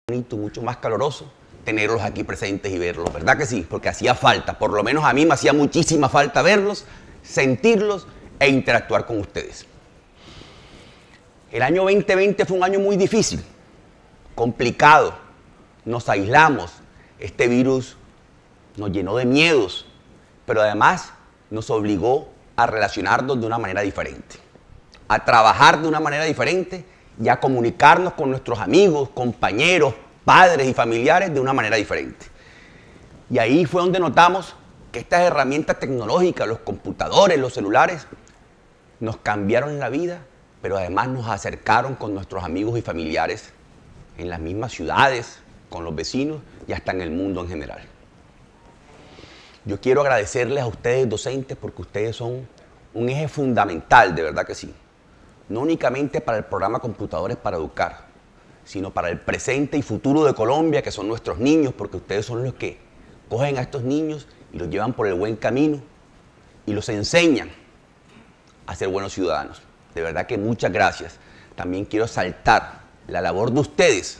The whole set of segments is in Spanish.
bonito, mucho más caloroso tenerlos aquí presentes y verlos, ¿verdad que sí? Porque hacía falta, por lo menos a mí me hacía muchísima falta verlos, sentirlos e interactuar con ustedes. El año 2020 fue un año muy difícil, complicado, nos aislamos, este virus nos llenó de miedos, pero además nos obligó a relacionarnos de una manera diferente, a trabajar de una manera diferente y a comunicarnos con nuestros amigos, compañeros, padres y familiares de una manera diferente. Y ahí fue donde notamos que estas herramientas tecnológicas, los computadores, los celulares, nos cambiaron la vida, pero además nos acercaron con nuestros amigos y familiares en las mismas ciudades, con los vecinos y hasta en el mundo en general. Yo quiero agradecerles a ustedes docentes porque ustedes son un eje fundamental, de verdad que sí. No únicamente para el programa Computadores para Educar, sino para el presente y futuro de Colombia, que son nuestros niños, porque ustedes son los que cogen a estos niños y los llevan por el buen camino y los enseñan a ser buenos ciudadanos. De verdad que muchas gracias. También quiero saltar la labor de ustedes.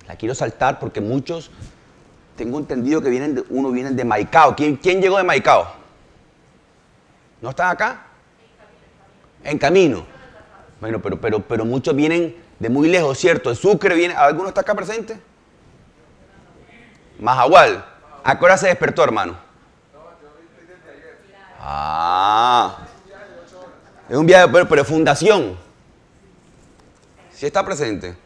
La quiero saltar porque muchos, tengo entendido que vienen de Maicao. ¿Quién llegó de Maicao? ¿No están acá? En camino. Bueno, pero muchos vienen de muy lejos, ¿cierto? De Sucre viene. ¿Alguno está acá presente? Majagual. ¿A qué hora se despertó, hermano? Ah. Es un viaje, pero es fundación. ¿Sí está presente?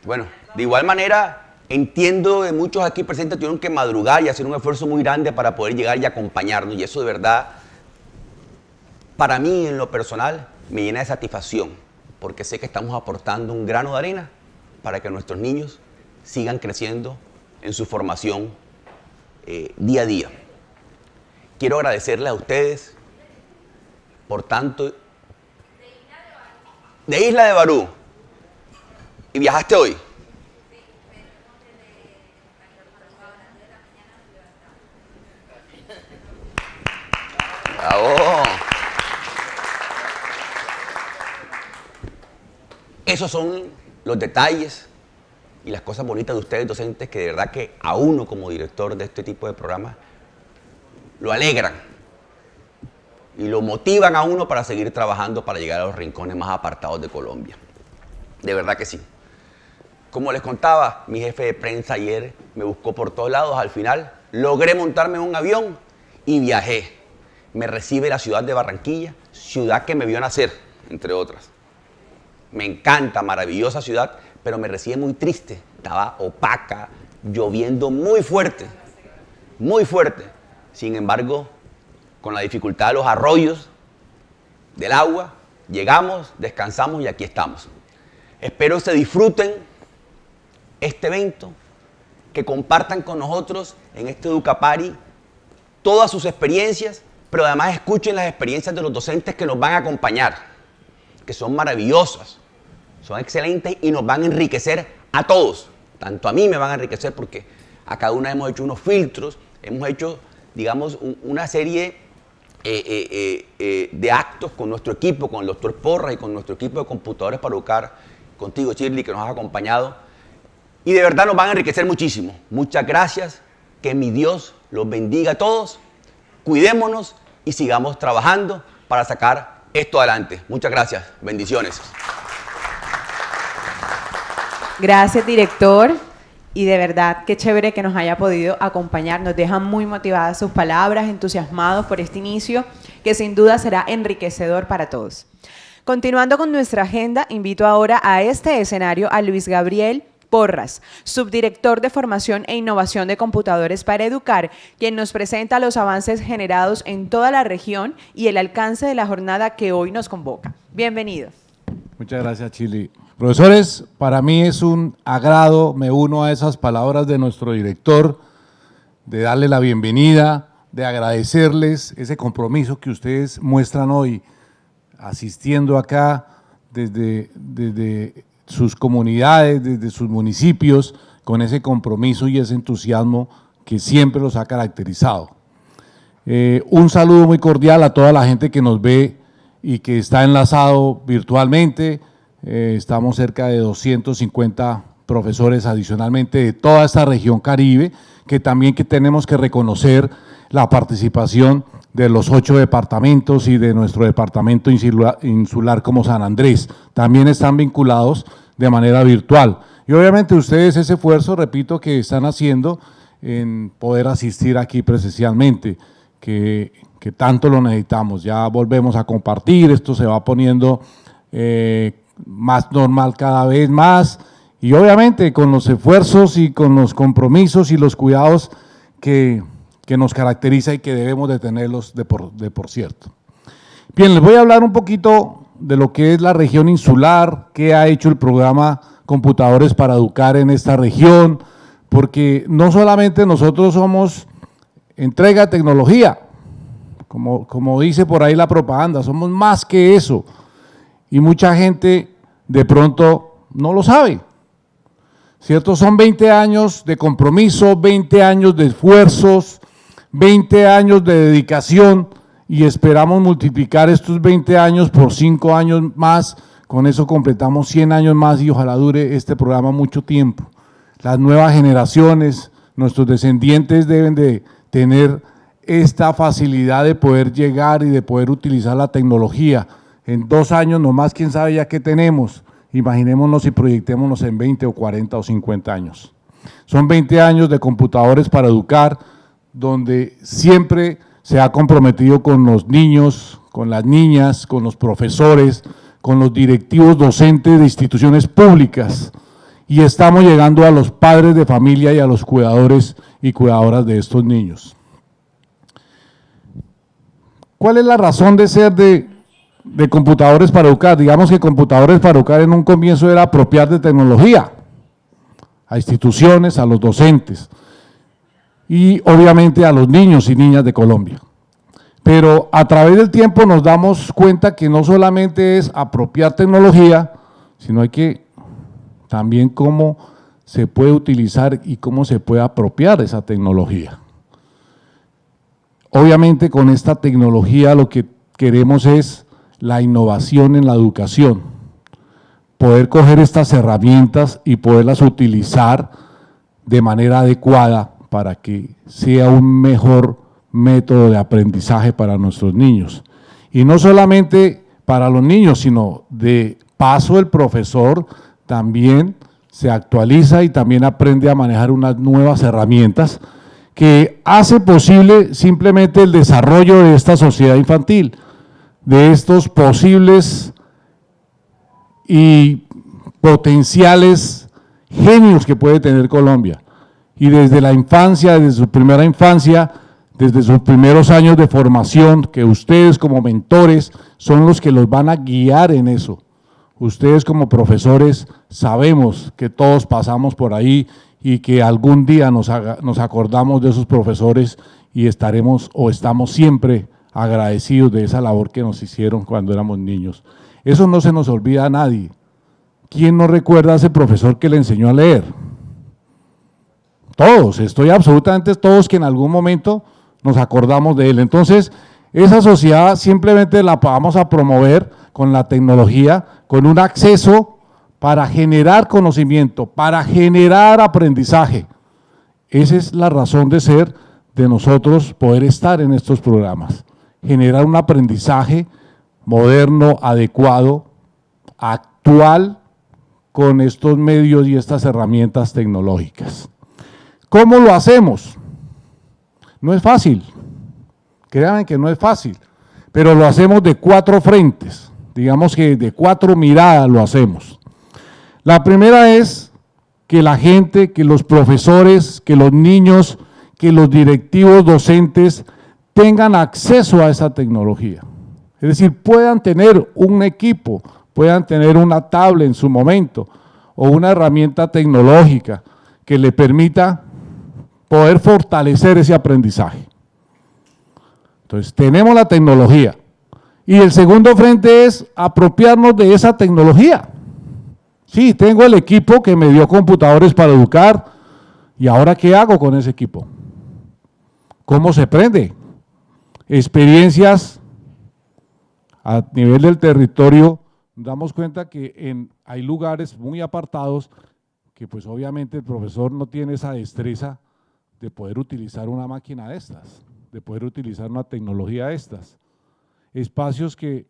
Bueno, de igual manera, entiendo que muchos aquí presentes tuvieron que madrugar y hacer un esfuerzo muy grande para poder llegar y acompañarnos. Y eso de verdad, para mí en lo personal, me llena de satisfacción. Porque sé que estamos aportando un grano de arena para que nuestros niños sigan creciendo en su formación día a día. Quiero agradecerles a ustedes por tanto. De Isla de Barú. ¿Y viajaste hoy? ¡Bravo! Esos son los detalles y las cosas bonitas de ustedes docentes que de verdad que a uno como director de este tipo de programas lo alegran y lo motivan a uno para seguir trabajando para llegar a los rincones más apartados de Colombia. De verdad que sí. Como les contaba, mi jefe de prensa ayer me buscó por todos lados. Al final logré montarme en un avión y viajé. Me recibe la ciudad de Barranquilla, ciudad que me vio nacer, entre otras. Me encanta, maravillosa ciudad, pero me recibe muy triste. Estaba opaca, lloviendo muy fuerte, muy fuerte. Sin embargo, con la dificultad de los arroyos, del agua, llegamos, descansamos y aquí estamos. Espero se disfruten este evento, que compartan con nosotros en este Educapari todas sus experiencias, pero además escuchen las experiencias de los docentes que nos van a acompañar, que son maravillosas, son excelentes y nos van a enriquecer a todos. Tanto a mí me van a enriquecer porque a cada una hemos hecho unos filtros, hemos hecho, digamos, una serie de actos con nuestro equipo, con el doctor Porras y con nuestro equipo de Computadores para Educar, contigo Shirley, que nos has acompañado. Y de verdad nos van a enriquecer muchísimo. Muchas gracias, que mi Dios los bendiga a todos, cuidémonos y sigamos trabajando para sacar esto adelante. Muchas gracias, bendiciones. Gracias, director. Y de verdad, qué chévere que nos haya podido acompañar. Nos dejan muy motivadas sus palabras, entusiasmados por este inicio, que sin duda será enriquecedor para todos. Continuando con nuestra agenda, invito ahora a este escenario a Luis Gabriel Porras, subdirector de Formación e Innovación de Computadores para Educar, quien nos presenta los avances generados en toda la región y el alcance de la jornada que hoy nos convoca. Bienvenido. Muchas gracias, Chili. Profesores, para mí es un agrado, me uno a esas palabras de nuestro director, de darle la bienvenida, de agradecerles ese compromiso que ustedes muestran hoy, asistiendo acá desde sus comunidades, desde sus municipios, con ese compromiso y ese entusiasmo que siempre los ha caracterizado. Un saludo muy cordial a toda la gente que nos ve y que está enlazado virtualmente. Estamos cerca de 250 profesores adicionalmente de toda esta región Caribe, que también que tenemos que reconocer la participación de los 8 departamentos y de nuestro departamento insular como San Andrés. También están vinculados de manera virtual. Y obviamente ustedes ese esfuerzo, repito, que están haciendo en poder asistir aquí presencialmente, que tanto lo necesitamos. Ya volvemos a compartir, esto se va poniendo más normal cada vez más, y obviamente con los esfuerzos y con los compromisos y los cuidados que nos caracteriza y que debemos de tenerlos de por cierto. Bien, les voy a hablar un poquito de lo que es la región insular, qué ha hecho el programa Computadores para Educar en esta región, porque no solamente nosotros somos entrega de tecnología, como dice por ahí la propaganda, somos más que eso, y mucha gente de pronto no lo sabe, ¿cierto? Son 20 años de compromiso, 20 años de esfuerzos, 20 años de dedicación, y esperamos multiplicar estos 20 años por 5 años más. Con eso completamos 100 años más y ojalá dure este programa mucho tiempo. Las nuevas generaciones, nuestros descendientes deben de tener esta facilidad de poder llegar y de poder utilizar la tecnología. En 2 años nomás, quién sabe ya qué tenemos. Imaginémonos y proyectémonos en 20 o 40 o 50 años. Son 20 años de Computadores para Educar, donde siempre se ha comprometido con los niños, con las niñas, con los profesores, con los directivos docentes de instituciones públicas, y estamos llegando a los padres de familia y a los cuidadores y cuidadoras de estos niños. ¿Cuál es la razón de ser de Computadores para Educar? Digamos que Computadores para Educar en un comienzo era apropiar de tecnología a instituciones, a los docentes y obviamente a los niños y niñas de Colombia. Pero a través del tiempo nos damos cuenta que no solamente es apropiar tecnología, sino hay que también cómo se puede utilizar y cómo se puede apropiar esa tecnología. Obviamente con esta tecnología lo que queremos es la innovación en la educación, poder coger estas herramientas y poderlas utilizar de manera adecuada para que sea un mejor método de aprendizaje para nuestros niños. Y no solamente para los niños, sino de paso el profesor también se actualiza y también aprende a manejar unas nuevas herramientas que hace posible simplemente el desarrollo de esta sociedad infantil, de estos posibles y potenciales genios que puede tener Colombia. Y desde la infancia, desde su primera infancia, desde sus primeros años de formación, que ustedes como mentores son los que los van a guiar en eso. Ustedes como profesores sabemos que todos pasamos por ahí y que algún día nos acordamos de esos profesores y estaremos o estamos siempre agradecidos de esa labor que nos hicieron cuando éramos niños. Eso no se nos olvida a nadie. ¿Quién no recuerda a ese profesor que le enseñó a leer? Todos, estoy absolutamente todos que en algún momento nos acordamos de él. Entonces, esa sociedad simplemente la vamos a promover con la tecnología, con un acceso para generar conocimiento, para generar aprendizaje. Esa es la razón de ser de nosotros poder estar en estos programas. Generar un aprendizaje moderno, adecuado, actual, con estos medios y estas herramientas tecnológicas. ¿Cómo lo hacemos? No es fácil, créanme que no es fácil, pero lo hacemos de 4 frentes, digamos que de 4 miradas lo hacemos. La primera es que la gente, que los profesores, que los niños, que los directivos docentes tengan acceso a esa tecnología. Es decir, puedan tener un equipo, puedan tener una tablet en su momento o una herramienta tecnológica que le permita poder fortalecer ese aprendizaje. Entonces, tenemos la tecnología. Y el segundo frente es apropiarnos de esa tecnología. Sí, tengo el equipo que me dio Computadores para Educar, ¿y ahora qué hago con ese equipo? ¿Cómo se aprende? Experiencias A nivel del territorio, nos damos cuenta que hay lugares muy apartados que pues obviamente el profesor no tiene esa destreza de poder utilizar una máquina de estas, de poder utilizar una tecnología de estas. Espacios que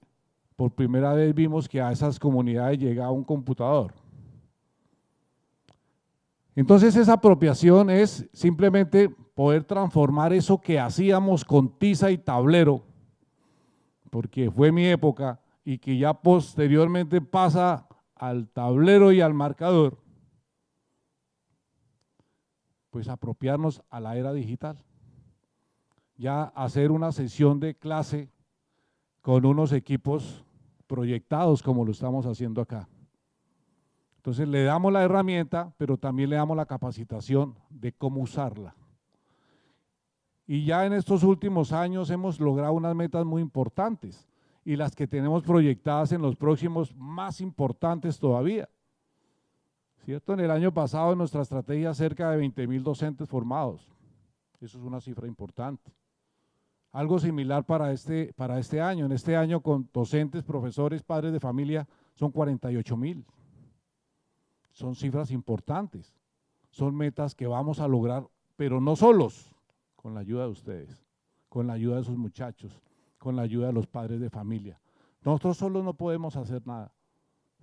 por primera vez vimos que a esas comunidades llegaba un computador. Entonces esa apropiación es simplemente poder transformar eso que hacíamos con tiza y tablero, porque fue mi época, y que ya posteriormente pasa al tablero y al marcador, pues apropiarnos a la era digital. Ya hacer una sesión de clase con unos equipos proyectados como lo estamos haciendo acá. Entonces le damos la herramienta, pero también le damos la capacitación de cómo usarla. Y ya en estos últimos años hemos logrado unas metas muy importantes y las que tenemos proyectadas en los próximos más importantes todavía. ¿Cierto? En el año pasado en nuestra estrategia cerca de 20.000 docentes formados. Eso es una cifra importante. Algo similar para este año. En este año con docentes, profesores, padres de familia son 48.000. Son cifras importantes. Son metas que vamos a lograr, pero no solos, con la ayuda de ustedes, con la ayuda de sus muchachos, con la ayuda de los padres de familia. Nosotros solos no podemos hacer nada.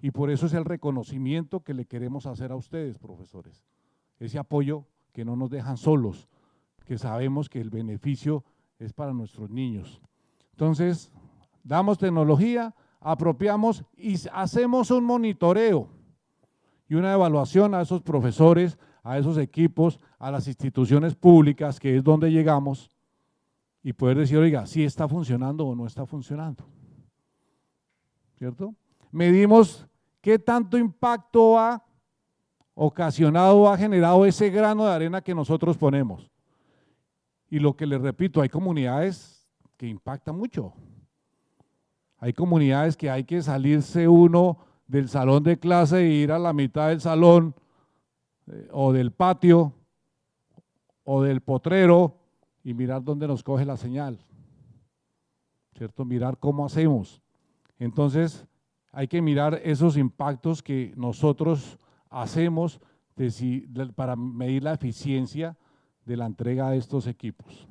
Y por eso es el reconocimiento que le queremos hacer a ustedes, profesores. Ese apoyo que no nos dejan solos, que sabemos que el beneficio es para nuestros niños. Entonces, damos tecnología, apropiamos y hacemos un monitoreo y una evaluación a esos profesores, a esos equipos, a las instituciones públicas, que es donde llegamos, y poder decir, oiga, si está funcionando o no está funcionando. ¿Cierto? Medimos qué tanto impacto ha ocasionado, ha generado ese grano de arena que nosotros ponemos. Y lo que les repito, hay comunidades que impactan mucho. Hay comunidades que hay que salirse uno del salón de clase e ir a la mitad del salón o del patio o del potrero y mirar dónde nos coge la señal, ¿cierto? Mirar cómo hacemos. Entonces, hay que mirar esos impactos que nosotros hacemos para medir la eficiencia de la entrega de estos equipos.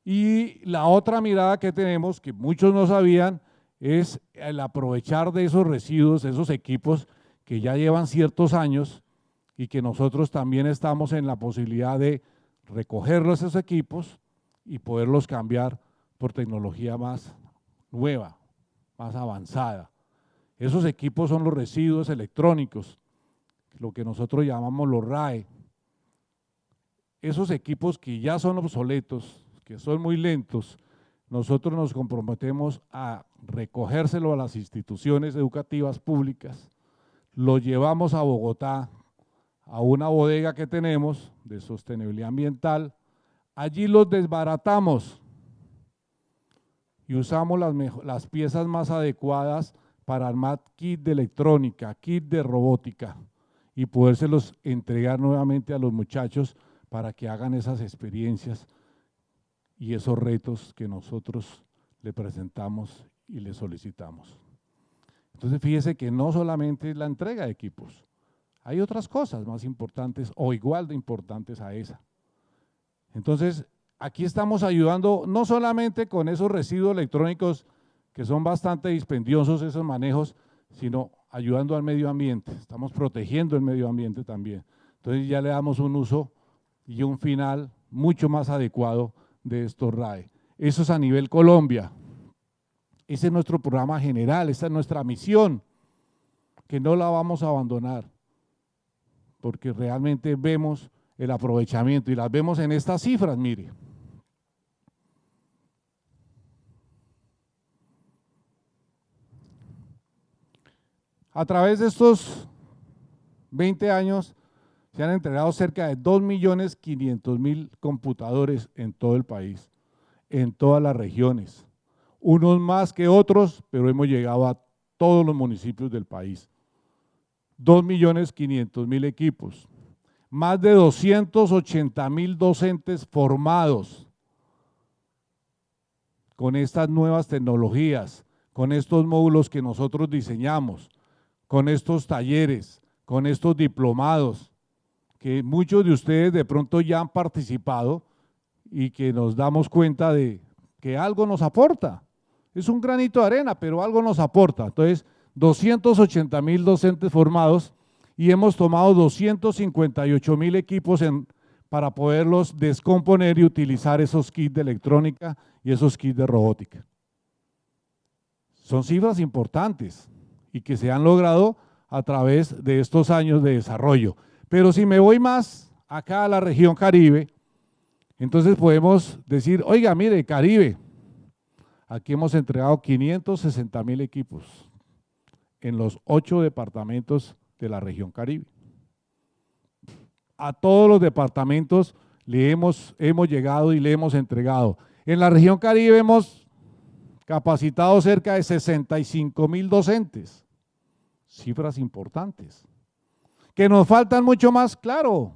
Y la otra mirada que tenemos, que muchos no sabían, es el aprovechar de esos residuos, esos equipos que ya llevan ciertos años y que nosotros también estamos en la posibilidad de recogerlos esos equipos y poderlos cambiar por tecnología más nueva, más avanzada. Esos equipos son los residuos electrónicos, lo que nosotros llamamos los RAE. Esos equipos que ya son obsoletos, que son muy lentos, nosotros nos comprometemos a recogérselo a las instituciones educativas públicas, lo llevamos a Bogotá, a una bodega que tenemos de sostenibilidad ambiental, allí los desbaratamos y usamos las piezas más adecuadas para armar kit de electrónica, kit de robótica y podérselos entregar nuevamente a los muchachos para que hagan esas experiencias y esos retos que nosotros le presentamos y le solicitamos. Entonces fíjese que no solamente es la entrega de equipos, hay otras cosas más importantes o igual de importantes a esa. Entonces aquí estamos ayudando no solamente con esos residuos electrónicos que son bastante dispendiosos esos manejos, sino ayudando al medio ambiente, estamos protegiendo el medio ambiente también. Entonces ya le damos un uso y un final mucho más adecuado de estos RAE. Eso es a nivel Colombia. Ese es nuestro programa general, esa es nuestra misión, que no la vamos a abandonar, porque realmente vemos el aprovechamiento y las vemos en estas cifras, mire. A través de estos 20 años se han entregado cerca de 2.500.000 computadores en todo el país, en todas las regiones. Unos más que otros, pero hemos llegado a todos los municipios del país. 2.500.000 equipos, más de 280.000 docentes formados con estas nuevas tecnologías, con estos módulos que nosotros diseñamos, con estos talleres, con estos diplomados, que muchos de ustedes de pronto ya han participado y que nos damos cuenta de que algo nos aporta. Es un granito de arena, pero algo nos aporta. Entonces, 280.000 docentes formados y hemos tomado 258.000 equipos para poderlos descomponer y utilizar esos kits de electrónica y esos kits de robótica. Son cifras importantes y que se han logrado a través de estos años de desarrollo. Pero si me voy más acá a la región Caribe, entonces podemos decir, oiga, mire, Caribe, aquí hemos entregado 560.000 equipos en los 8 departamentos de la región Caribe. A todos los departamentos hemos llegado y le hemos entregado. En la región Caribe hemos capacitado cerca de 65.000 docentes, cifras importantes. ¿Que nos faltan mucho más? Claro.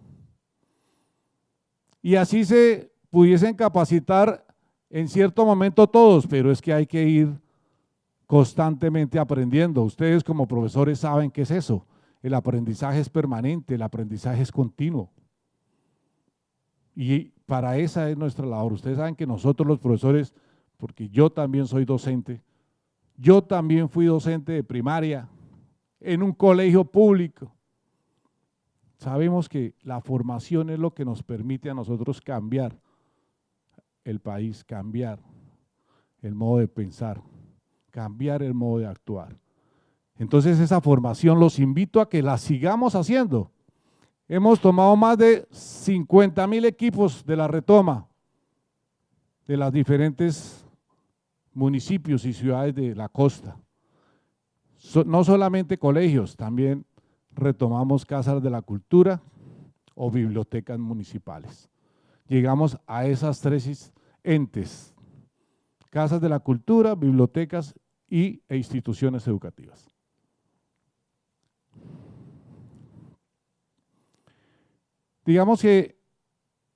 Y así se pudiesen capacitar en cierto momento todos, pero es que hay que ir constantemente aprendiendo. Ustedes como profesores saben qué es eso. El aprendizaje es permanente, el aprendizaje es continuo. Y para esa es nuestra labor. Ustedes saben que nosotros los profesores, porque yo también soy docente, yo también fui docente de primaria en un colegio público. Sabemos que la formación es lo que nos permite a nosotros cambiar el país, cambiar el modo de pensar, cambiar el modo de actuar. Entonces esa formación los invito a que la sigamos haciendo. Hemos tomado más de 50.000 equipos de la retoma de los diferentes municipios y ciudades de la costa. No solamente colegios, también retomamos casas de la cultura o bibliotecas municipales. Llegamos a esas 3 entes, casas de la cultura, bibliotecas e instituciones educativas. Digamos que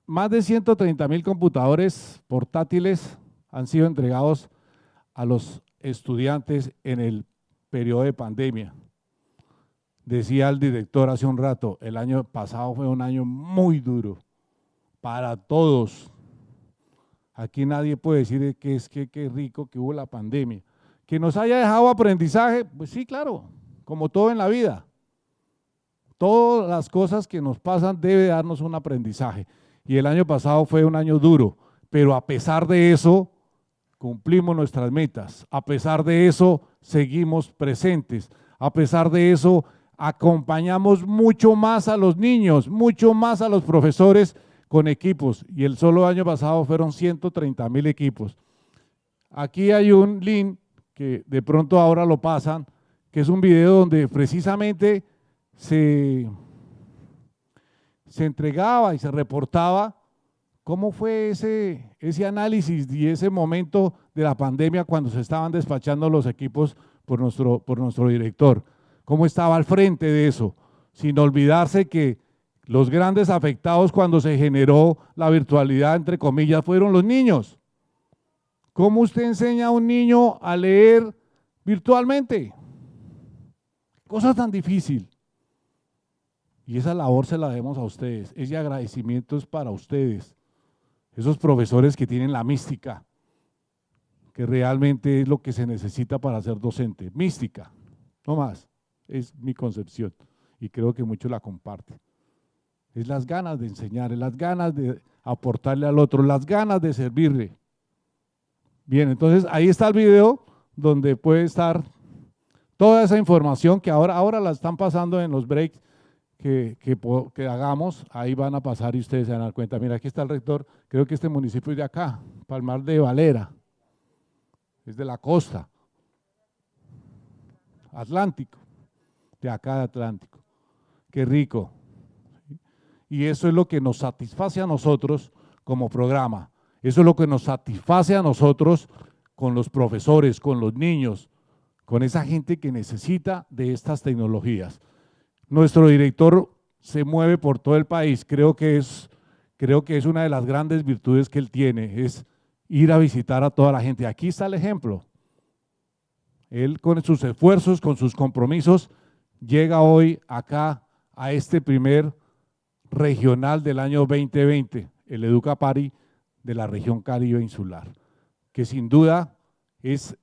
más de 130.000 computadores portátiles han sido entregados a los estudiantes en el periodo de pandemia. Decía el director hace un rato, el año pasado fue un año muy duro para todos. Aquí nadie puede decir que qué rico que hubo la pandemia. Que nos haya dejado aprendizaje, pues sí, claro, como todo en la vida. Todas las cosas que nos pasan debe darnos un aprendizaje. Y el año pasado fue un año duro, pero a pesar de eso, cumplimos nuestras metas. A pesar de eso, seguimos presentes. A pesar de eso, acompañamos mucho más a los niños, mucho más a los profesores con equipos. Y el solo año pasado fueron 130.000 equipos. Aquí hay un link que de pronto ahora lo pasan, que es un video donde precisamente se entregaba y se reportaba cómo fue ese análisis y ese momento de la pandemia cuando se estaban despachando los equipos por nuestro director, cómo estaba al frente de eso, sin olvidarse que los grandes afectados cuando se generó la virtualidad, entre comillas, fueron los niños. ¿Cómo usted enseña a un niño a leer virtualmente? Cosa tan difícil. Y esa labor se la debemos a ustedes, ese agradecimiento es para ustedes, esos profesores que tienen la mística, que realmente es lo que se necesita para ser docente, mística, no más, es mi concepción y creo que muchos la comparten. Es las ganas de enseñar, es las ganas de aportarle al otro, las ganas de servirle. Bien, entonces ahí está el video donde puede estar toda esa información que ahora la están pasando en los breaks que hagamos, ahí van a pasar y ustedes se van a dar cuenta. Mira, aquí está el rector, creo que este municipio es de acá, Palmar de Valera, es de la costa, Atlántico, de acá de Atlántico, qué rico. Y eso es lo que nos satisface a nosotros como programa, eso es lo que nos satisface a nosotros con los profesores, con los niños, con esa gente que necesita de estas tecnologías. Nuestro director se mueve por todo el país, creo que es una de las grandes virtudes que él tiene, es ir a visitar a toda la gente. Aquí está el ejemplo. Él con sus esfuerzos, con sus compromisos, llega hoy acá a este primer regional del año 2020, el Educapari de la región Caribe Insular, que sin duda es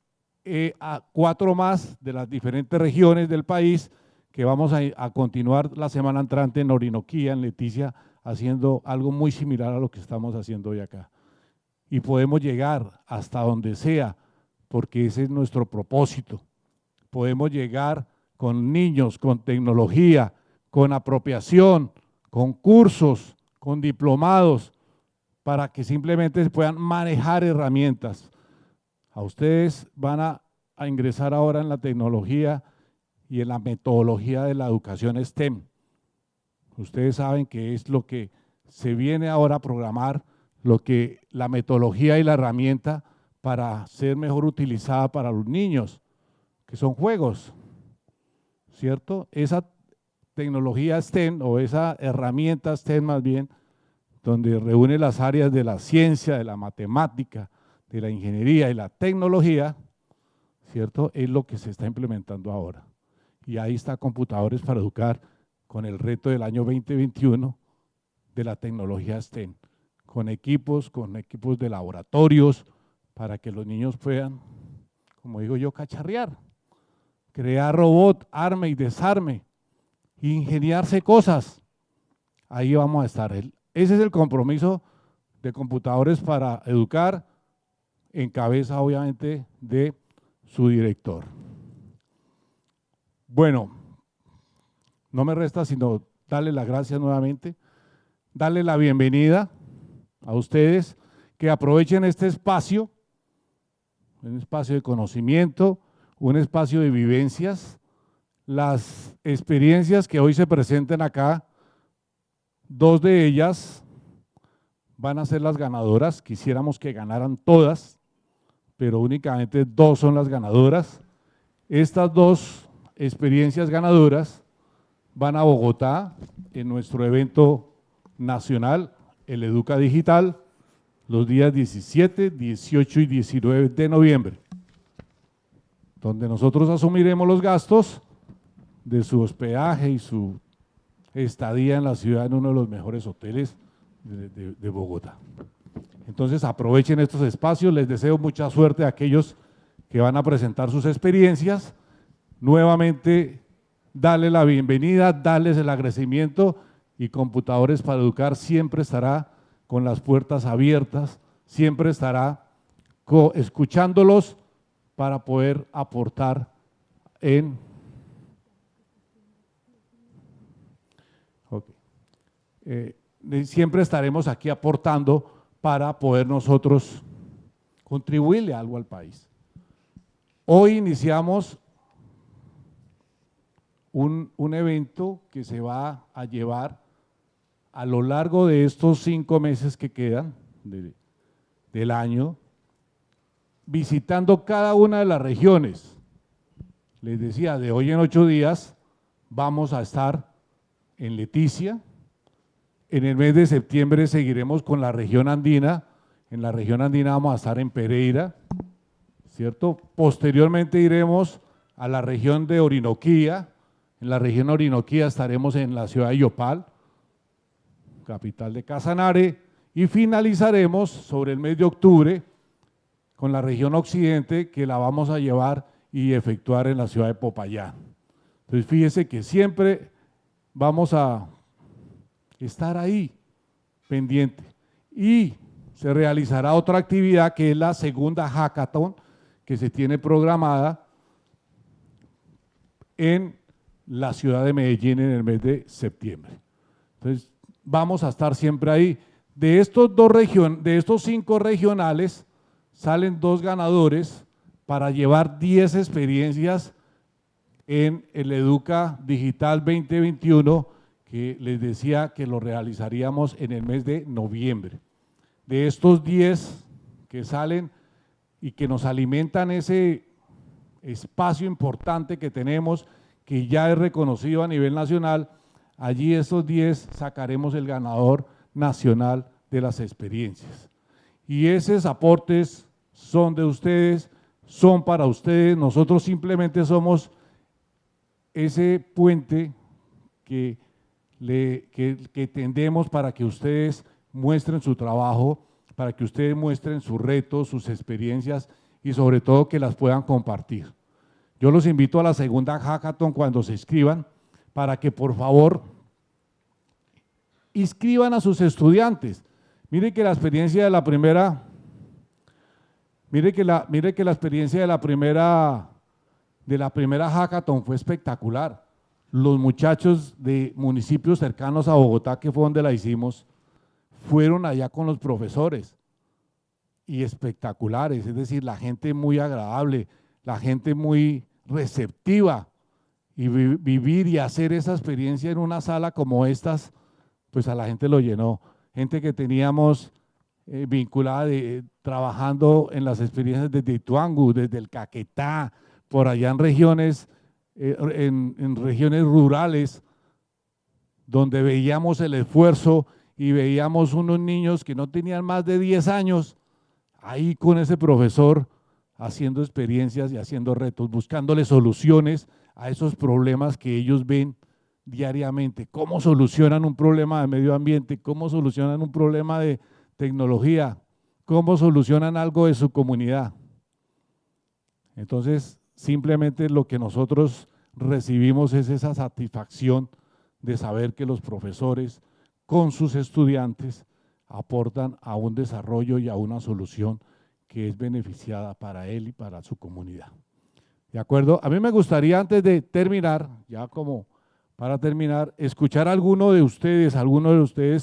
a 4 más de las diferentes regiones del país que vamos a continuar la semana entrante en Orinoquía, en Leticia, haciendo algo muy similar a lo que estamos haciendo hoy acá. Y podemos llegar hasta donde sea, porque ese es nuestro propósito. Podemos llegar con niños, con tecnología, con apropiación, con cursos, con diplomados, para que simplemente se puedan manejar herramientas. A ustedes van a ingresar ahora en la tecnología y en la metodología de la educación STEM. Ustedes saben que es lo que se viene ahora a programar, lo que la metodología y la herramienta para ser mejor utilizada para los niños, que son juegos, ¿cierto? Esa tecnología STEM o esa herramienta STEM más bien, donde reúne las áreas de la ciencia, de la matemática, de la ingeniería y la tecnología, ¿cierto? Es lo que se está implementando ahora. Y ahí está Computadores para Educar con el reto del año 2021 de la tecnología STEM, con equipos de laboratorios, para que los niños puedan, como digo yo, cacharrear, crear robot, arme y desarme, ingeniarse cosas. Ahí vamos a estar. Ese es el compromiso de Computadores para Educar, en cabeza obviamente de su director. Bueno, no me resta sino darle las gracias nuevamente, darle la bienvenida a ustedes, que aprovechen este espacio, un espacio de conocimiento, un espacio de vivencias, las experiencias que hoy se presentan acá, 2 de ellas van a ser las ganadoras, quisiéramos que ganaran todas, pero únicamente 2 son las ganadoras. Estas 2 experiencias ganadoras van a Bogotá en nuestro evento nacional, el Educa Digital, los días 17, 18 y 19 de noviembre, donde nosotros asumiremos los gastos de su hospedaje y su estadía en la ciudad en uno de los mejores hoteles de Bogotá. Entonces aprovechen estos espacios, les deseo mucha suerte a aquellos que van a presentar sus experiencias. Nuevamente, darles la bienvenida, darles el agradecimiento, y Computadores para Educar siempre estará con las puertas abiertas, siempre estará escuchándolos para poder aportar en… siempre estaremos aquí aportando para poder nosotros contribuirle algo al país. Hoy iniciamos un evento que se va a llevar a lo largo de estos 5 meses que quedan del año, visitando cada una de las regiones. Les decía, de hoy en 8 días vamos a estar en Leticia. En el mes de septiembre seguiremos con la región andina. En la región andina vamos a estar en Pereira, ¿cierto? Posteriormente iremos a la región de Orinoquía. En la región Orinoquía estaremos en la ciudad de Yopal, capital de Casanare, y finalizaremos sobre el mes de octubre con la región occidente, que la vamos a llevar y efectuar en la ciudad de Popayán. Entonces fíjese que siempre vamos a estar ahí pendiente, y se realizará otra actividad que es la segunda hackathon que se tiene programada en la ciudad de Medellín en el mes de septiembre. Entonces vamos a estar siempre ahí. De estos 5 regionales salen 2 ganadores para llevar 10 experiencias en el Educa Digital 2021, que les decía que lo realizaríamos en el mes de noviembre. De estos 10 que salen y que nos alimentan ese espacio importante que tenemos, que ya es reconocido a nivel nacional, allí estos 10 sacaremos el ganador nacional de las experiencias. Y esos aportes son de ustedes, son para ustedes. Nosotros simplemente somos ese puente que tendemos para que ustedes muestren su trabajo, para que ustedes muestren sus retos, sus experiencias y sobre todo que las puedan compartir. Yo los invito a la segunda hackathon cuando se inscriban para que por favor inscriban a sus estudiantes. Mire que la experiencia de la primera, mire que la experiencia de la primera hackathon fue espectacular. Los muchachos de municipios cercanos a Bogotá, que fue donde la hicimos, fueron allá con los profesores y espectaculares, es decir, la gente muy agradable, la gente muy receptiva, y vivir y hacer esa experiencia en una sala como estas, pues a la gente lo llenó. Gente que teníamos vinculada, trabajando en las experiencias desde Ituango, desde el Caquetá, por allá en regiones rurales, donde veíamos el esfuerzo y veíamos unos niños que no tenían más de 10 años, ahí con ese profesor haciendo experiencias y haciendo retos, buscándole soluciones a esos problemas que ellos ven diariamente. ¿Cómo solucionan un problema de medio ambiente? ¿Cómo solucionan un problema de tecnología? ¿Cómo solucionan algo de su comunidad? Entonces, simplemente lo que nosotros recibimos es esa satisfacción de saber que los profesores con sus estudiantes aportan a un desarrollo y a una solución que es beneficiada para él y para su comunidad. ¿De acuerdo? A mí me gustaría, antes de terminar, ya como para terminar, escuchar a alguno de ustedes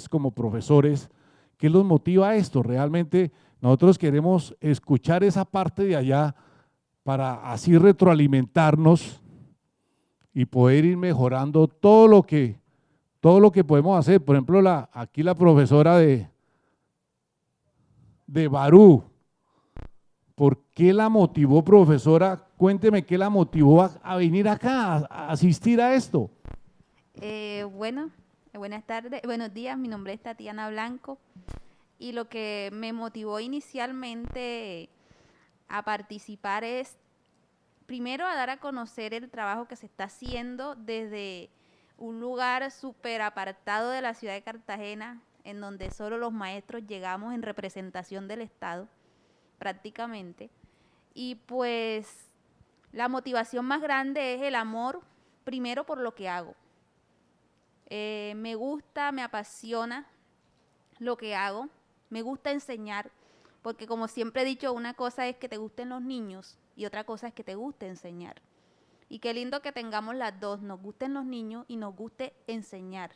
como profesores, ¿qué los motiva a esto? Realmente nosotros queremos escuchar esa parte de allá para así retroalimentarnos y poder ir mejorando todo lo que podemos hacer. Por ejemplo, aquí la profesora de Barú, ¿por qué la motivó, profesora? Cuénteme qué la motivó a venir acá, a asistir a esto. Buenas tardes, buenos días, mi nombre es Tatiana Blanco y lo que me motivó inicialmente a participar es, primero, a dar a conocer el trabajo que se está haciendo desde un lugar súper apartado de la ciudad de Cartagena, en donde solo los maestros llegamos en representación del Estado, prácticamente. Y pues la motivación más grande es el amor, primero por lo que hago. Me gusta, me apasiona lo que hago, me gusta enseñar, porque como siempre he dicho, una cosa es que te gusten los niños y otra cosa es que te guste enseñar. Y qué lindo que tengamos las dos, nos gusten los niños y nos guste enseñar.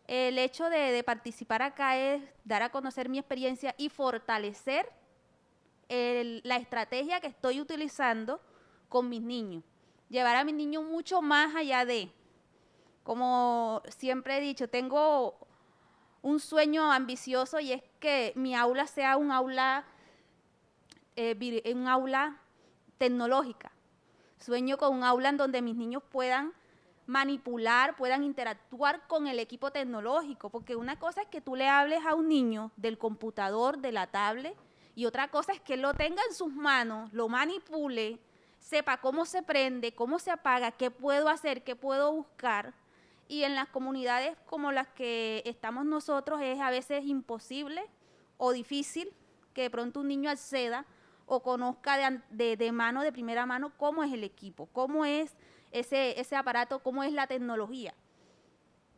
El hecho de participar acá es dar a conocer mi experiencia y fortalecer la estrategia que estoy utilizando con mis niños. Llevar a mis niños mucho más allá de, como siempre he dicho, tengo un sueño ambicioso y es que mi aula sea un aula tecnológica. Sueño con un aula en donde mis niños puedan manipular, puedan interactuar con el equipo tecnológico, porque una cosa es que tú le hables a un niño del computador, de la tablet, y otra cosa es que él lo tenga en sus manos, lo manipule, sepa cómo se prende, cómo se apaga, qué puedo hacer, qué puedo buscar. Y en las comunidades como las que estamos nosotros es a veces imposible o difícil que de pronto un niño acceda o conozca de primera mano cómo es el equipo, cómo es ese aparato, cómo es la tecnología.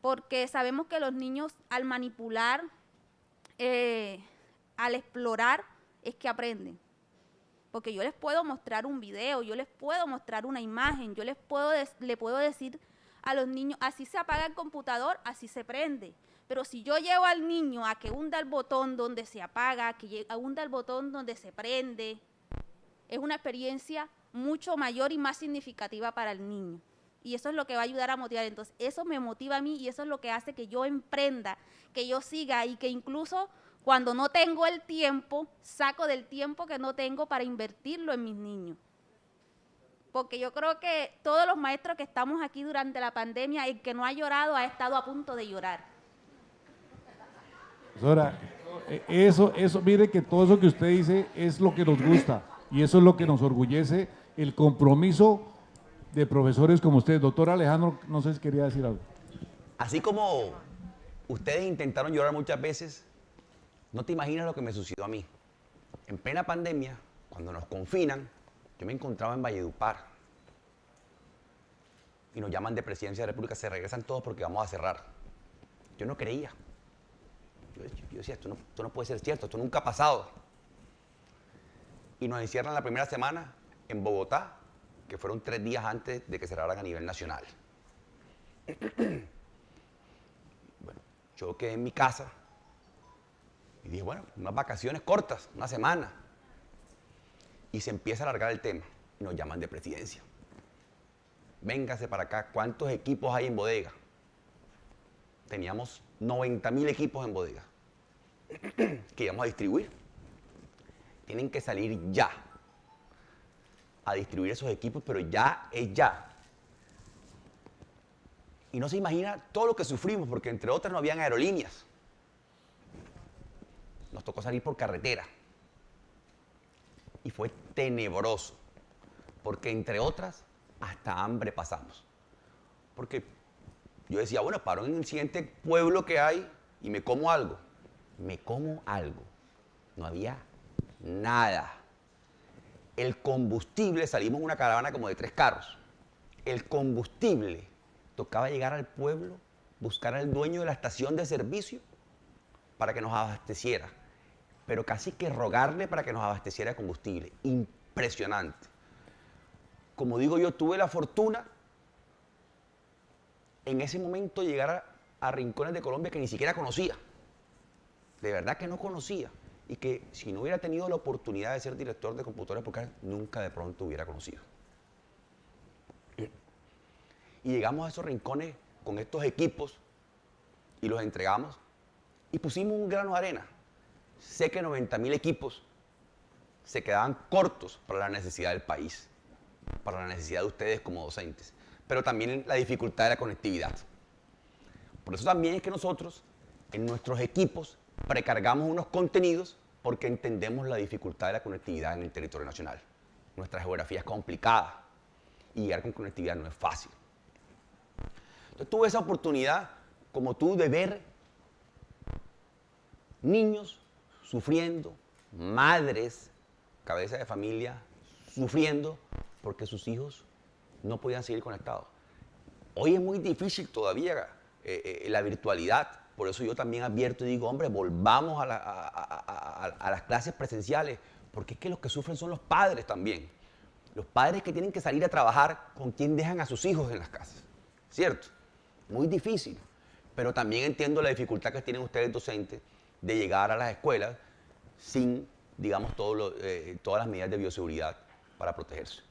Porque sabemos que los niños al manipular, al explorar, es que aprenden. Porque yo les puedo mostrar un video, yo les puedo mostrar una imagen, yo le puedo decir a los niños, así se apaga el computador, así se prende. Pero si yo llevo al niño a que hunda el botón donde se apaga, que hunda el botón donde se prende, es una experiencia mucho mayor y más significativa para el niño. Y eso es lo que va a ayudar a motivar. Entonces, eso me motiva a mí y eso es lo que hace que yo emprenda, que yo siga y que incluso cuando no tengo el tiempo, saco del tiempo que no tengo para invertirlo en mis niños. Porque yo creo que todos los maestros que estamos aquí durante la pandemia, el que no ha llorado ha estado a punto de llorar. Profesora, Eso, mire que todo eso que usted dice es lo que nos gusta y eso es lo que nos orgullece, el compromiso de profesores como usted. Doctor Alejandro, no sé si quería decir algo. Así como ustedes intentaron llorar muchas veces, no te imaginas lo que me sucedió a mí. En plena pandemia, cuando nos confinan, yo me encontraba en Valledupar y nos llaman de Presidencia de la República, se regresan todos porque vamos a cerrar. Yo no creía. Yo decía, esto no puede ser cierto, esto nunca ha pasado. Y nos encierran la primera semana en Bogotá, que fueron 3 días antes de que cerraran a nivel nacional. Bueno, yo quedé en mi casa y dije, bueno, unas vacaciones cortas, una semana. Y se empieza a alargar el tema y nos llaman de Presidencia. Véngase para acá, ¿cuántos equipos hay en bodega? Teníamos 90.000 equipos en bodega que íbamos a distribuir. Tienen que salir ya a distribuir esos equipos, pero ya es ya. Y no se imagina todo lo que sufrimos, porque entre otras no habían aerolíneas. Nos tocó salir por carretera. Y fue tenebroso, porque entre otras, hasta hambre pasamos. Porque yo decía, bueno, paro en el siguiente pueblo que hay y me como algo. Me como algo. No había nada. El combustible, salimos en una caravana como de 3 carros. El combustible, tocaba llegar al pueblo, buscar al dueño de la estación de servicio para que nos abasteciera. Pero casi que rogarle para que nos abasteciera de combustible. Impresionante. Como digo yo, tuve la fortuna en ese momento llegar a rincones de Colombia que ni siquiera conocía. De verdad que no conocía. Y que si no hubiera tenido la oportunidad de ser director de computadores, porque nunca de pronto hubiera conocido. Y llegamos a esos rincones con estos equipos y los entregamos y pusimos un grano de arena. Sé que 90.000 equipos se quedaban cortos para la necesidad del país, para la necesidad de ustedes como docentes, pero también la dificultad de la conectividad. Por eso también es que nosotros, en nuestros equipos, precargamos unos contenidos porque entendemos la dificultad de la conectividad en el territorio nacional. Nuestra geografía es complicada y llegar con conectividad no es fácil. Entonces tuve esa oportunidad, como tú, de ver niños sufriendo, madres, cabezas de familia, sufriendo porque sus hijos no podían seguir conectados. Hoy es muy difícil todavía la virtualidad, por eso yo también advierto y digo, hombre, volvamos a las clases presenciales, porque es que los que sufren son los padres también. Los padres que tienen que salir a trabajar, ¿con quién dejan a sus hijos en las casas? ¿Cierto? Muy difícil, pero también entiendo la dificultad que tienen ustedes docentes de llegar a las escuelas sin, digamos, todas las medidas de bioseguridad para protegerse.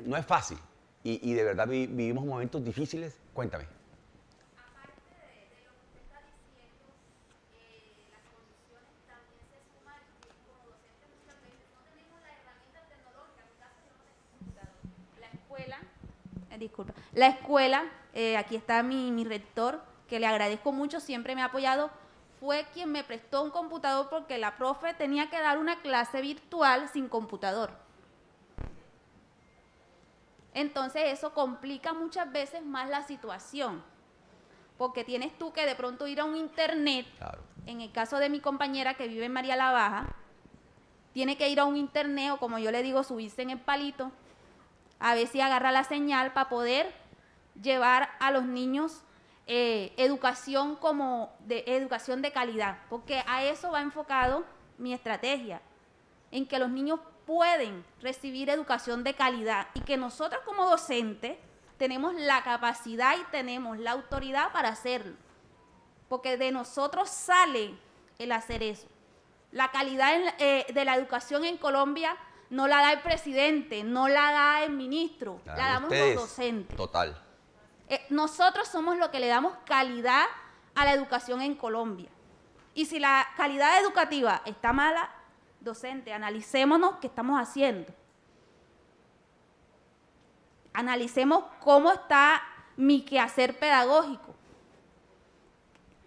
No es fácil y de verdad vivimos momentos difíciles. Cuéntame. Aparte de lo que usted está diciendo, las condiciones también se suman que como docentes muchas veces no tenemos las herramientas tecnológicas. En mi caso yo no tengo computador. La escuela, aquí está mi rector, que le agradezco mucho, siempre me ha apoyado, fue quien me prestó un computador porque la profe tenía que dar una clase virtual sin computador. Entonces eso complica muchas veces más la situación, porque tienes tú que de pronto ir a un internet, claro. En el caso de mi compañera que vive en María la Baja, tiene que ir a un internet o como yo le digo, subirse en el palito, a ver si agarra la señal para poder llevar a los niños educación de calidad, porque a eso va enfocado mi estrategia, en que los niños pueden recibir educación de calidad y que nosotros como docentes tenemos la capacidad y tenemos la autoridad para hacerlo, porque de nosotros sale el hacer eso. La calidad de la educación en Colombia no la da el presidente, no la da el ministro, la damos los docentes. Total. Nosotros somos los que le damos calidad a la educación en Colombia. Y si la calidad educativa está mala, docente, analicémonos qué estamos haciendo. Analicemos cómo está mi quehacer pedagógico.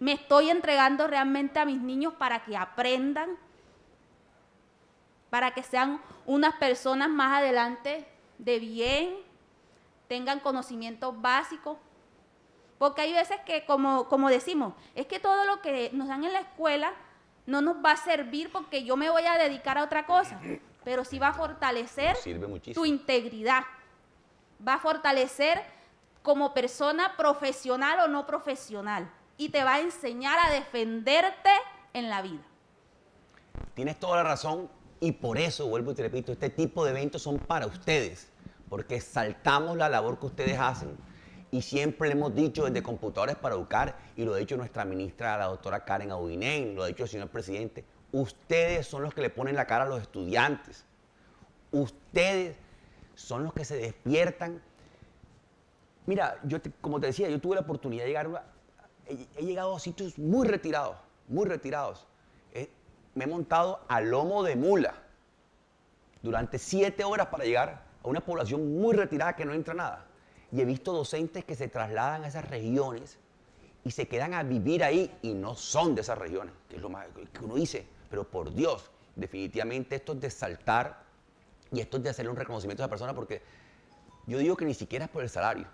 me estoy entregando realmente a mis niños para que aprendan, para que sean unas personas más adelante de bien, tengan conocimientos básicos? Porque hay veces que, como decimos, es que todo lo que nos dan en la escuela no nos va a servir porque yo me voy a dedicar a otra cosa, pero sí va a fortalecer tu integridad, va a fortalecer como persona profesional o no profesional y te va a enseñar a defenderte en la vida. Tienes toda la razón y por eso, vuelvo y te repito, este tipo de eventos son para ustedes, porque exaltamos la labor que ustedes hacen. Y siempre le hemos dicho desde Computadores para Educar, y lo ha dicho nuestra ministra, la doctora Karen Aubinén, lo ha dicho el señor presidente, ustedes son los que le ponen la cara a los estudiantes. Ustedes son los que se despiertan. Mira, como te decía, yo tuve la oportunidad de llegar, he llegado a sitios muy retirados, muy retirados. Me he montado a lomo de mula durante 7 horas para llegar a una población muy retirada que no entra nada. Y he visto docentes que se trasladan a esas regiones y se quedan a vivir ahí y no son de esas regiones, que es lo más que uno dice. Pero por Dios, definitivamente esto es de saltar y esto es de hacerle un reconocimiento a esa persona, porque yo digo que ni siquiera es por el salario.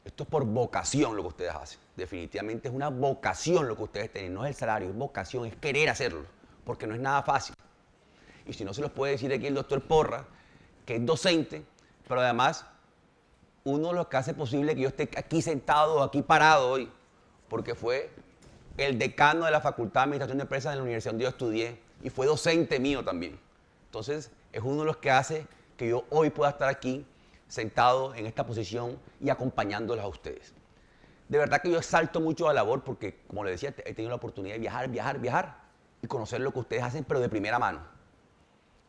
Esto es por vocación lo que ustedes hacen. Definitivamente es una vocación lo que ustedes tienen. No es el salario, es vocación, es querer hacerlo, porque no es nada fácil. Y si no se los puede decir aquí el doctor Porras, que es docente, pero además uno de los que hace posible que yo esté aquí sentado, aquí parado hoy, porque fue el decano de la Facultad de Administración de Empresas de la universidad donde yo estudié y fue docente mío también. Entonces, es uno de los que hace que yo hoy pueda estar aquí sentado en esta posición y acompañándolos a ustedes. De verdad que yo exalto mucho la labor porque, como les decía, he tenido la oportunidad de viajar y conocer lo que ustedes hacen, pero de primera mano.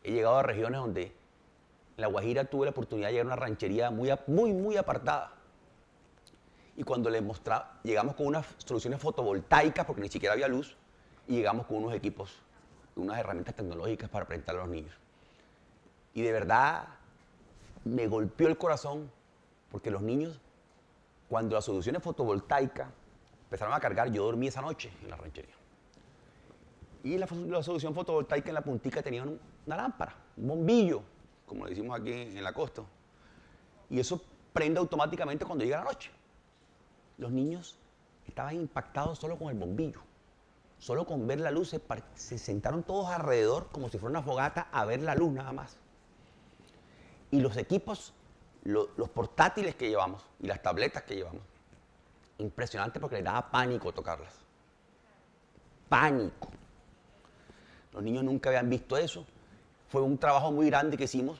He llegado a regiones donde en La Guajira tuve la oportunidad de llegar a una ranchería muy apartada. Y cuando les mostraba, llegamos con unas soluciones fotovoltaicas, porque ni siquiera había luz, y llegamos con unos equipos, unas herramientas tecnológicas para presentar a los niños. Y de verdad me golpeó el corazón, porque los niños, cuando las soluciones fotovoltaicas empezaron a cargar, yo dormí esa noche en la ranchería. Y la solución fotovoltaica en la puntica tenía una lámpara, un bombillo, como le decimos aquí en la costa. Y eso prende automáticamente cuando llega la noche. Los niños estaban impactados solo con el bombillo. Solo con ver la luz se sentaron todos alrededor como si fuera una fogata a ver la luz nada más. Y los equipos, los portátiles que llevamos y las tabletas que llevamos, impresionante porque les daba pánico tocarlas. Pánico. Los niños nunca habían visto eso. Fue un trabajo muy grande que hicimos,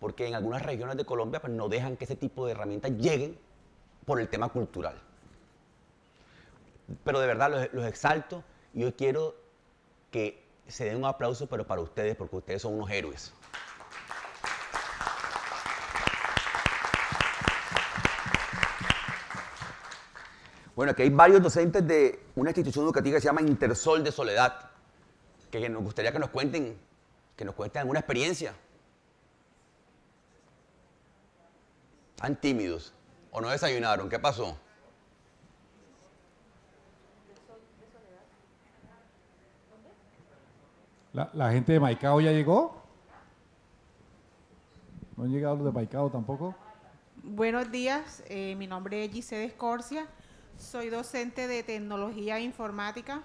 porque en algunas regiones de Colombia pues, no dejan que ese tipo de herramientas lleguen por el tema cultural. Pero de verdad los exalto y hoy quiero que se den un aplauso, pero para ustedes, porque ustedes son unos héroes. Bueno, aquí hay varios docentes de una institución educativa que se llama Intersol de Soledad, que nos gustaría que nos cuenten alguna experiencia. ¿Están tímidos? ¿O no desayunaron? ¿Qué pasó? ¿La gente de Maicao ya llegó? ¿No han llegado los de Maicao tampoco? Buenos días, mi nombre es Giselle Escorcia, soy docente de tecnología e informática.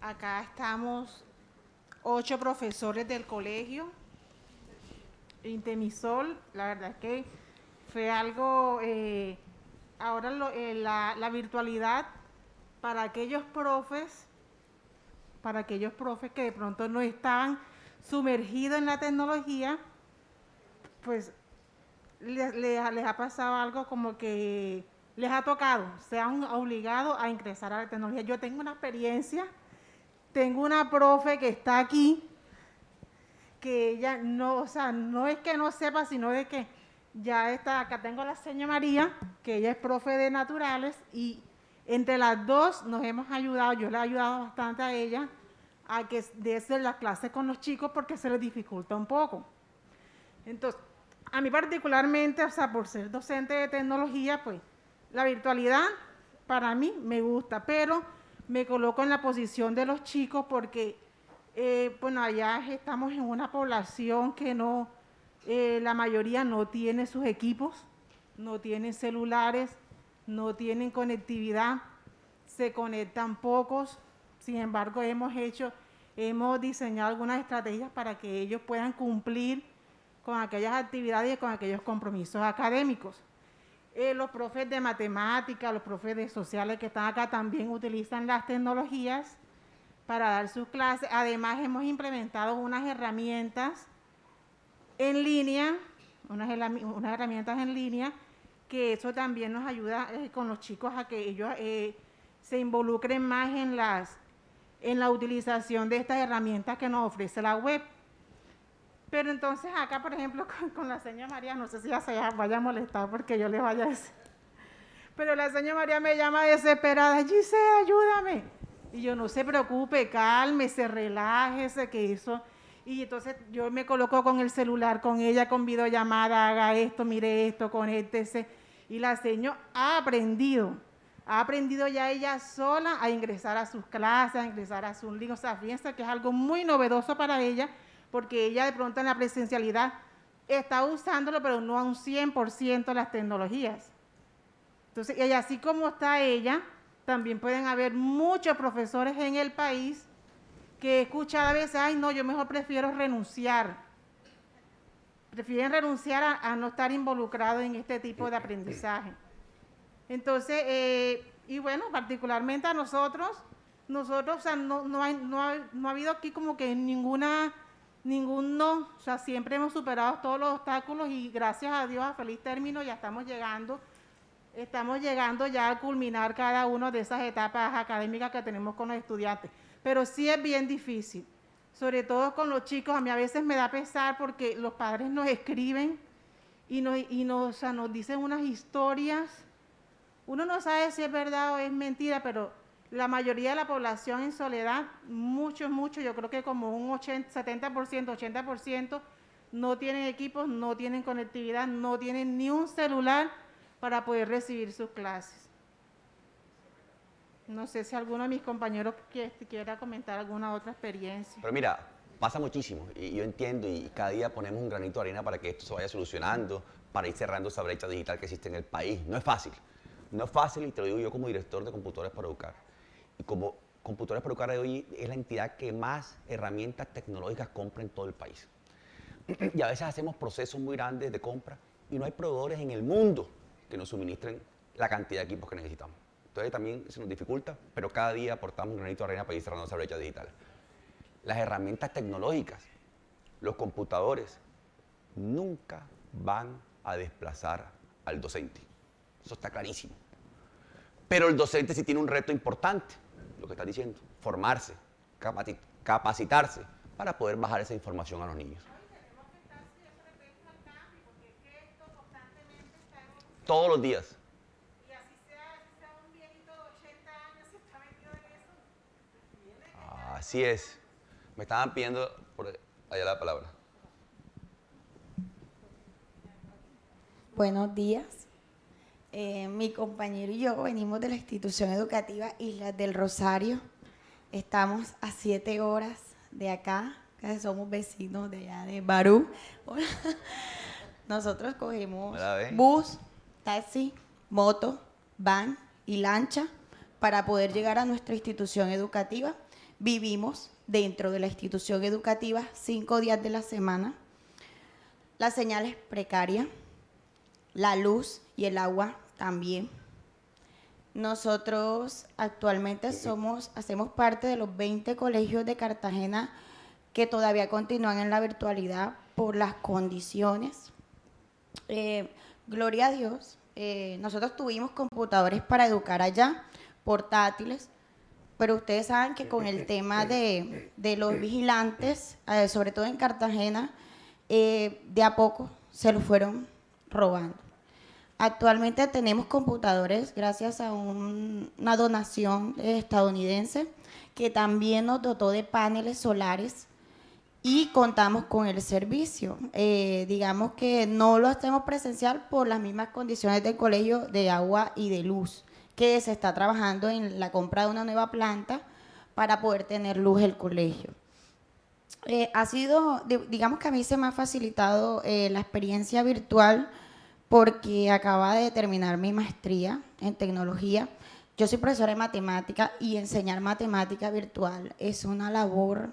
Acá estamos 8 profesores del colegio Intemisol. La verdad es que fue algo, ahora la virtualidad para aquellos profes que de pronto no estaban sumergidos en la tecnología, pues les ha pasado algo como que les ha tocado, se han obligado a ingresar a la tecnología. Yo tengo una experiencia, tengo una profe que está aquí, que ella no, o sea, no es que no sepa, sino de que ya está, acá tengo a la señora María, que ella es profe de naturales, y entre las dos nos hemos ayudado, yo le he ayudado bastante a ella, a que desde las clases con los chicos porque se les dificulta un poco. Entonces, a mí particularmente, o sea, por ser docente de tecnología, pues la virtualidad para mí me gusta, pero me coloco en la posición de los chicos porque, bueno, allá estamos en una población que no, la mayoría no tiene sus equipos, no tienen celulares, no tienen conectividad, se conectan pocos. Sin embargo, hemos diseñado algunas estrategias para que ellos puedan cumplir con aquellas actividades y con aquellos compromisos académicos. Los profes de matemáticas, los profes de sociales que están acá también utilizan las tecnologías para dar sus clases. Además, hemos implementado unas herramientas en línea, unas herramientas en línea, que eso también nos ayuda con los chicos a que ellos se involucren más en la utilización de estas herramientas que nos ofrece la web. Pero entonces acá, por ejemplo, con la señora María, no sé si ya se vaya a molestar porque yo le vaya a decir, pero la señora María me llama desesperada, Gisela, ayúdame. Y yo, no se preocupe, cálmese, relájese, que eso. Y entonces yo me coloco con el celular, con ella, con videollamada, haga esto, mire esto, conéctese. Y la señora ha aprendido ya ella sola a ingresar a sus clases, a ingresar a sus libros. O sea, fíjense que es algo muy novedoso para ella, porque ella de pronto en la presencialidad está usándolo, pero no a un 100% las tecnologías. Entonces, y así como está ella, también pueden haber muchos profesores en el país que he escuchado a veces, ay no, yo mejor prefiero renunciar. Prefieren renunciar a no estar involucrados en este tipo de aprendizaje. Entonces, y bueno, particularmente a nosotros, o sea, no ha habido aquí como que ningún no, o sea, siempre hemos superado todos los obstáculos y gracias a Dios a feliz término ya estamos llegando ya a culminar cada una de esas etapas académicas que tenemos con los estudiantes. Pero sí es bien difícil, sobre todo con los chicos. A mí a veces me da pesar porque los padres nos escriben o sea, nos dicen unas historias. Uno no sabe si es verdad o es mentira, pero la mayoría de la población en soledad, mucho, yo creo que como un 70%, 80%, no tienen equipos, no tienen conectividad, no tienen ni un celular para poder recibir sus clases. No sé si alguno de mis compañeros quiera comentar alguna otra experiencia. Pero mira, pasa muchísimo y yo entiendo y cada día ponemos un granito de arena para que esto se vaya solucionando, para ir cerrando esa brecha digital que existe en el país. No es fácil y te lo digo yo como director de Computadores para Educar. Y como Computadores para Educar de hoy es la entidad que más herramientas tecnológicas compra en todo el país. Y a veces hacemos procesos muy grandes de compra y no hay proveedores en el mundo que nos suministren la cantidad de equipos que necesitamos. Entonces también se nos dificulta, pero cada día aportamos un granito de arena para ir cerrando esa brecha digital. Las herramientas tecnológicas, los computadores, nunca van a desplazar al docente. Eso está clarísimo. Pero el docente sí tiene un reto importante, lo que está diciendo, formarse, capacitarse para poder bajar esa información a los niños. Todos los días. Y así sea un viejito de 80 años, si está metido en eso. Así es. Me estaban pidiendo por allá la palabra. Buenos días. Mi compañero y yo venimos de la institución educativa Islas del Rosario. Estamos a 7 horas de acá, casi somos vecinos de allá de Barú. Nosotros cogemos bus, taxi, moto, van y lancha para poder llegar a nuestra institución educativa. Vivimos dentro de la institución educativa 5 días de la semana. La señal es precaria, la luz y el agua también. Nosotros actualmente hacemos parte de los 20 colegios de Cartagena que todavía continúan en la virtualidad por las condiciones. Gloria a Dios, nosotros tuvimos computadores para educar allá, portátiles, pero ustedes saben que con el tema de los vigilantes, sobre todo en Cartagena, de a poco se los fueron robando. Actualmente tenemos computadores gracias a una donación estadounidense que también nos dotó de paneles solares y contamos con el servicio. Digamos que no lo hacemos presencial por las mismas condiciones del colegio de agua y de luz, que se está trabajando en la compra de una nueva planta para poder tener luz el colegio. Ha sido, digamos que a mí se me ha facilitado la experiencia virtual porque acaba de terminar mi maestría en tecnología. Yo soy profesora de matemática y enseñar matemática virtual es una labor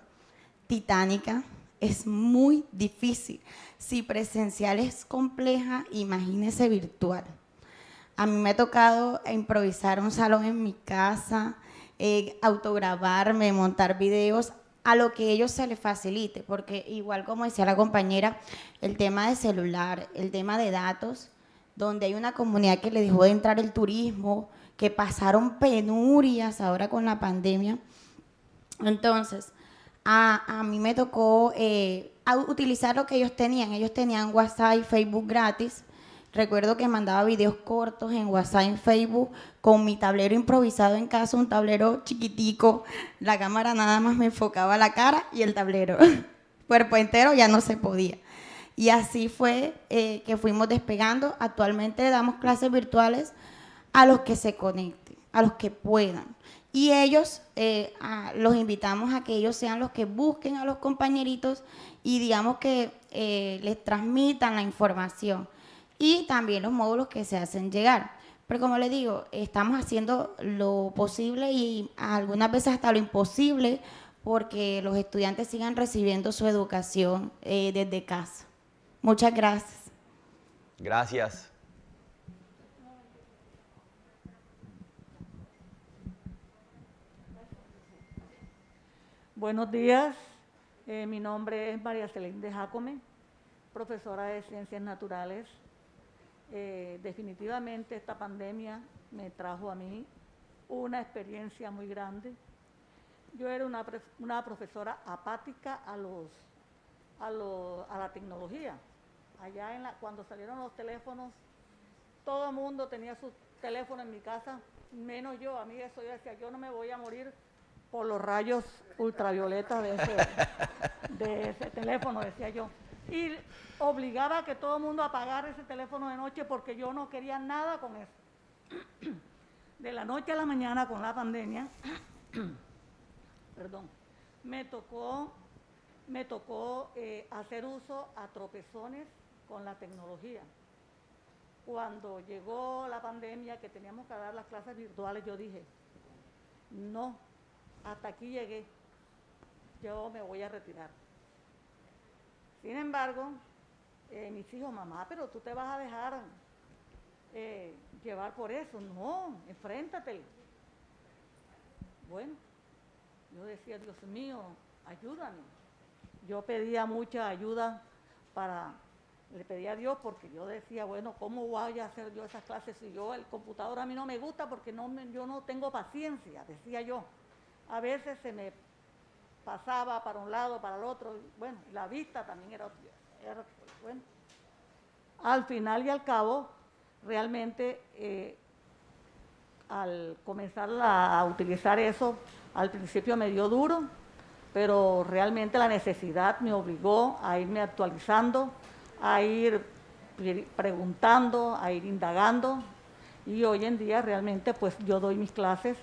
titánica, es muy difícil. Si presencial es compleja, imagínese virtual. A mí me ha tocado improvisar un salón en mi casa, autograbarme, montar videos, a lo que a ellos se les facilite, porque igual como decía la compañera, el tema de celular, el tema de datos, donde hay una comunidad que le dejó de entrar el turismo, que pasaron penurias ahora con la pandemia. Entonces, a mí me tocó utilizar lo que ellos tenían WhatsApp y Facebook gratis. Recuerdo que mandaba videos cortos en WhatsApp y Facebook con mi tablero improvisado en casa, un tablero chiquitico. La cámara nada más me enfocaba la cara y el tablero. Cuerpo entero ya no se podía. Y así fue que fuimos despegando. Actualmente damos clases virtuales a los que se conecten, a los que puedan. Y ellos, los invitamos a que ellos sean los que busquen a los compañeritos y digamos que les transmitan la información. Y también los módulos que se hacen llegar. Pero como les digo, estamos haciendo lo posible y algunas veces hasta lo imposible porque los estudiantes sigan recibiendo su educación desde casa. Muchas gracias. Gracias. Buenos días, mi nombre es María Celeste Jacome, profesora de Ciencias Naturales. Definitivamente esta pandemia me trajo a mí una experiencia muy grande. Yo era una profesora apática a la tecnología. Allá cuando salieron los teléfonos, todo el mundo tenía su teléfono en mi casa, menos yo. A mí eso yo decía, yo no me voy a morir por los rayos ultravioletas de ese teléfono, decía yo. Y obligaba a que todo el mundo apagara ese teléfono de noche porque yo no quería nada con eso. De la noche a la mañana con la pandemia, perdón, me tocó hacer uso a tropezones con la tecnología. Cuando llegó la pandemia, que teníamos que dar las clases virtuales, yo dije, no, hasta aquí llegué, yo me voy a retirar. Sin embargo, mis hijos, mamá, pero tú te vas a dejar llevar por eso. No, enfréntate. Bueno, yo decía, Dios mío, ayúdame. Yo pedía mucha ayuda le pedía a Dios porque yo decía, bueno, ¿cómo voy a hacer yo esas clases si el computador a mí no me gusta porque yo no tengo paciencia, decía yo. A veces se me pasaba para un lado, para el otro, bueno, la vista también era bueno. Al final y al cabo, realmente, al comenzar a utilizar eso, al principio me dio duro, pero realmente la necesidad me obligó a irme actualizando, a ir preguntando, a ir indagando, y hoy en día realmente pues yo doy mis clases.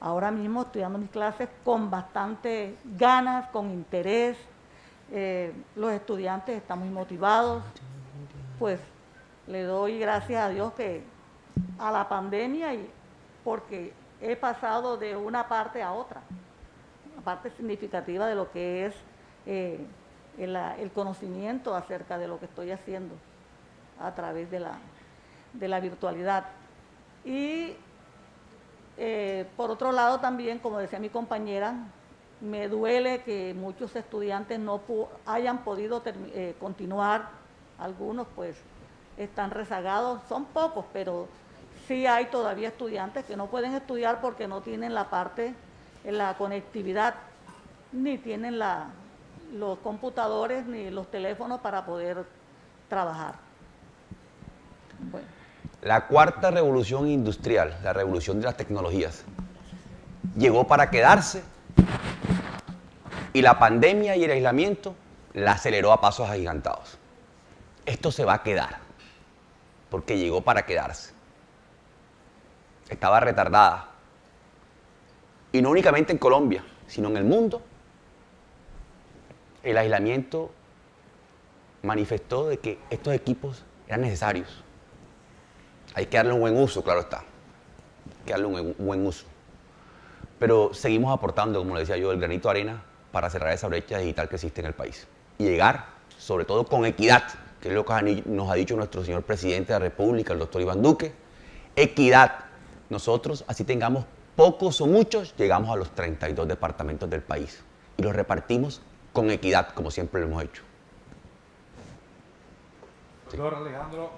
Ahora mismo estoy dando mis clases con bastante ganas, con interés. Los estudiantes están muy motivados. Pues le doy gracias a Dios a la pandemia porque he pasado de una parte a otra. Una parte significativa de lo que es el conocimiento acerca de lo que estoy haciendo a través de la virtualidad. Y por otro lado también, como decía mi compañera, me duele que muchos estudiantes no hayan podido continuar. Algunos pues están rezagados, son pocos, pero sí hay todavía estudiantes que no pueden estudiar porque no tienen la conectividad, ni tienen los computadores ni los teléfonos para poder trabajar. Bueno. La cuarta revolución industrial, la revolución de las tecnologías, llegó para quedarse y la pandemia y el aislamiento la aceleró a pasos agigantados. Esto se va a quedar porque llegó para quedarse. estaba retardada. Y no únicamente en Colombia, sino en el mundo. El aislamiento manifestó de que estos equipos eran necesarios. Hay que darle un buen uso, claro está. Hay que darle un buen uso. Pero seguimos aportando, como le decía yo, el granito de arena para cerrar esa brecha digital que existe en el país. Y llegar, sobre todo, con equidad, que es lo que nos ha dicho nuestro señor presidente de la República, el doctor Iván Duque. Equidad. Nosotros, así tengamos pocos o muchos, llegamos a los 32 departamentos del país. Y los repartimos con equidad, como siempre lo hemos hecho. Doctor Alejandro,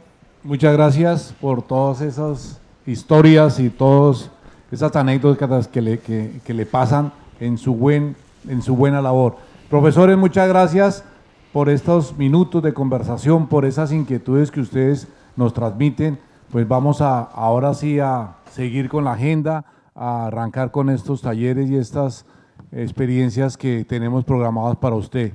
muchas gracias por todas esas historias y todas esas anécdotas que le pasan en su buena labor. Profesores, muchas gracias por estos minutos de conversación, por esas inquietudes que ustedes nos transmiten. Pues vamos ahora sí a seguir con la agenda, a arrancar con estos talleres y estas experiencias que tenemos programadas para usted.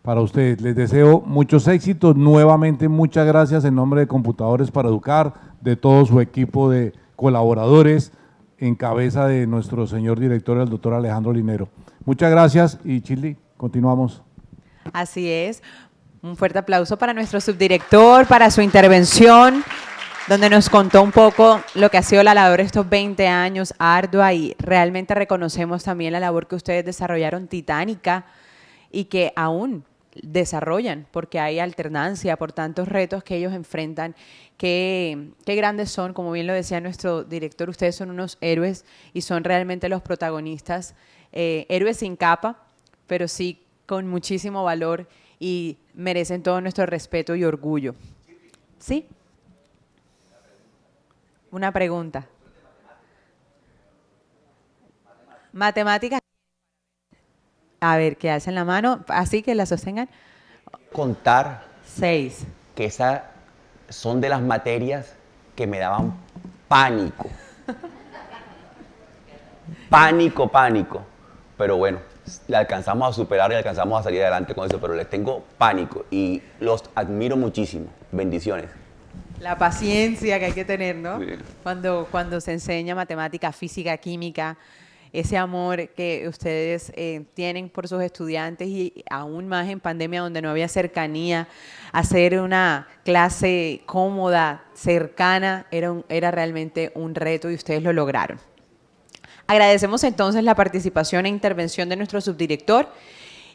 Para ustedes, les deseo muchos éxitos. Nuevamente, muchas gracias en nombre de Computadores para Educar, de todo su equipo de colaboradores, en cabeza de nuestro señor director, el doctor Alejandro Linero. Muchas gracias y Chili, continuamos. Así es. Un fuerte aplauso para nuestro subdirector, para su intervención, donde nos contó un poco lo que ha sido la labor estos 20 años, ardua, y realmente reconocemos también la labor que ustedes desarrollaron, titánica, y que aún desarrollan, porque hay alternancia por tantos retos que ellos enfrentan. Qué grandes son, como bien lo decía nuestro director, ustedes son unos héroes y son realmente los protagonistas, héroes sin capa, pero sí con muchísimo valor y merecen todo nuestro respeto y orgullo. ¿Sí? Una pregunta. Matemáticas. A ver, ¿qué hacen la mano? Así que la sostengan. Contar 6. que esas son de las materias que me daban pánico. Pánico. Pero bueno, le alcanzamos a superar y alcanzamos a salir adelante con eso, pero les tengo pánico y los admiro muchísimo. Bendiciones. La paciencia que hay que tener, ¿no? Sí. Cuando se enseña matemática, física, química, ese amor que ustedes tienen por sus estudiantes y aún más en pandemia donde no había cercanía, hacer una clase cómoda, cercana, era realmente un reto y ustedes lo lograron. Agradecemos entonces la participación e intervención de nuestro subdirector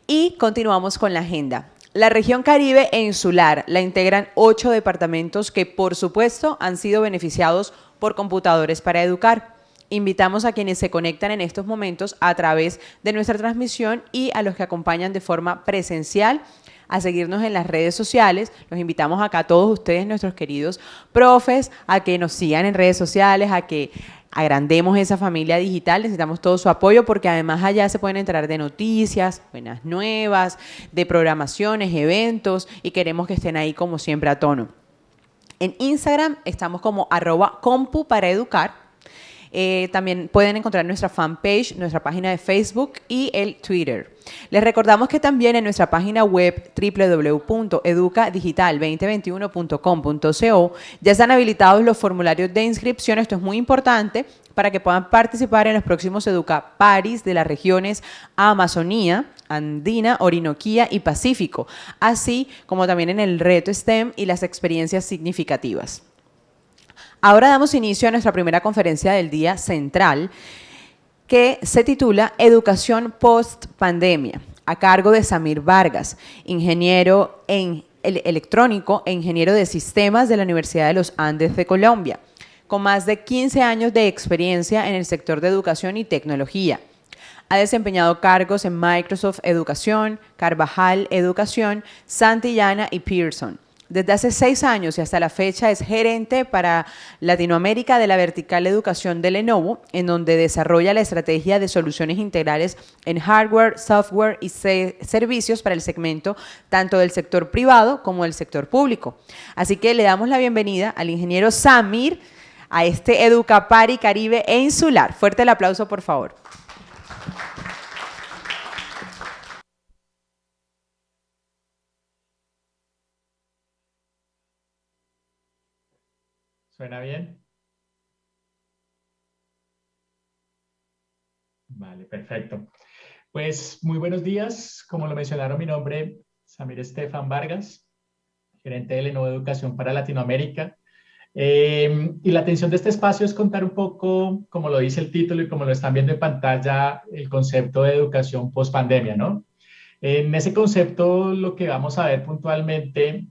y continuamos con la agenda. La región Caribe e Insular la integran 8 departamentos que, por supuesto, han sido beneficiados por Computadores para Educar. Invitamos a quienes se conectan en estos momentos a través de nuestra transmisión y a los que acompañan de forma presencial a seguirnos en las redes sociales. Los invitamos acá a todos ustedes, nuestros queridos profes, a que nos sigan en redes sociales, a que agrandemos esa familia digital. Necesitamos todo su apoyo porque además allá se pueden enterar de noticias, buenas nuevas, de programaciones, eventos y queremos que estén ahí como siempre a tono. En Instagram estamos como @compuparaeducar. También pueden encontrar nuestra fanpage, nuestra página de Facebook y el Twitter. Les recordamos que también en nuestra página web www.educadigital2021.com.co ya están habilitados los formularios de inscripción. Esto es muy importante para que puedan participar en los próximos Educa Paris de las regiones Amazonía, Andina, Orinoquía y Pacífico, así como también en el reto STEM y las experiencias significativas. Ahora damos inicio a nuestra primera conferencia del día central, que se titula Educación Post-Pandemia, a cargo de Samir Vargas, ingeniero en electrónico e ingeniero de sistemas de la Universidad de los Andes de Colombia, con más de 15 años de experiencia en el sector de educación y tecnología. Ha desempeñado cargos en Microsoft Educación, Carvajal Educación, Santillana y Pearson. Desde hace 6 años y hasta la fecha es gerente para Latinoamérica de la vertical educación de Lenovo, en donde desarrolla la estrategia de soluciones integrales en hardware, software y servicios para el segmento tanto del sector privado como del sector público. Así que le damos la bienvenida al ingeniero Samir a este Educapari Caribe e Insular. Fuerte el aplauso, por favor. ¿Suena bien? Vale, perfecto. Pues muy buenos días. Como lo mencionaron, mi nombre es Samir Estefan Vargas, gerente de Lenovo Educación para Latinoamérica. Y la intención de este espacio es contar un poco, como lo dice el título y como lo están viendo en pantalla, el concepto de educación post pandemia, ¿no? En ese concepto, lo que vamos a ver puntualmente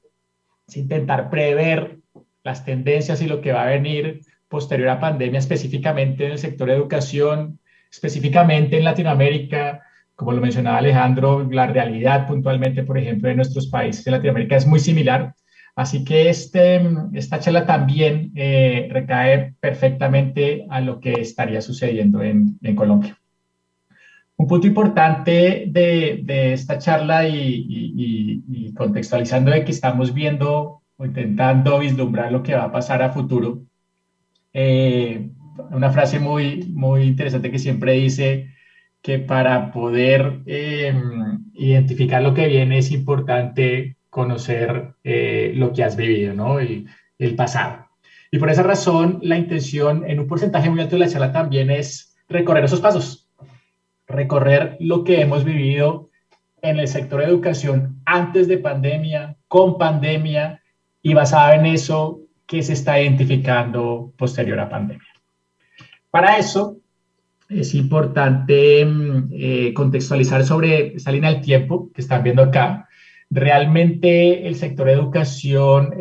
es intentar prever las tendencias y lo que va a venir posterior a pandemia, específicamente en el sector de educación, específicamente en Latinoamérica. Como lo mencionaba Alejandro, la realidad puntualmente, por ejemplo, de nuestros países de Latinoamérica es muy similar. Así que esta charla también recae perfectamente a lo que estaría sucediendo en Colombia. Un punto importante de esta charla y contextualizando de que estamos viendo o intentando vislumbrar lo que va a pasar a futuro, una frase muy interesante que siempre dice que para poder identificar lo que viene es importante conocer lo que has vivido, ¿no? El pasado. Y por esa razón, la intención en un porcentaje muy alto de la charla también es recorrer esos pasos, recorrer lo que hemos vivido en el sector de educación antes de pandemia, con pandemia y basado en eso que se está identificando posterior a pandemia. Para eso es importante contextualizar sobre esta línea del tiempo que están viendo acá. Realmente el sector de educación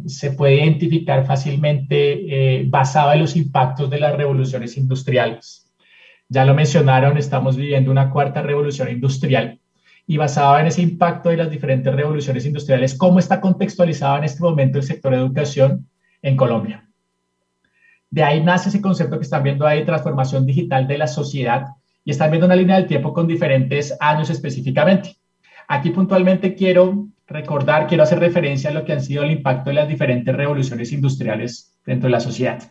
se puede identificar fácilmente basado en los impactos de las revoluciones industriales. Ya lo mencionaron, estamos viviendo una cuarta revolución industrial y basado en ese impacto de las diferentes revoluciones industriales, ¿cómo está contextualizado en este momento el sector de educación en Colombia? De ahí nace ese concepto que están viendo ahí, transformación digital de la sociedad, y están viendo una línea del tiempo con diferentes años específicamente. Aquí puntualmente quiero hacer referencia a lo que han sido el impacto de las diferentes revoluciones industriales dentro de la sociedad.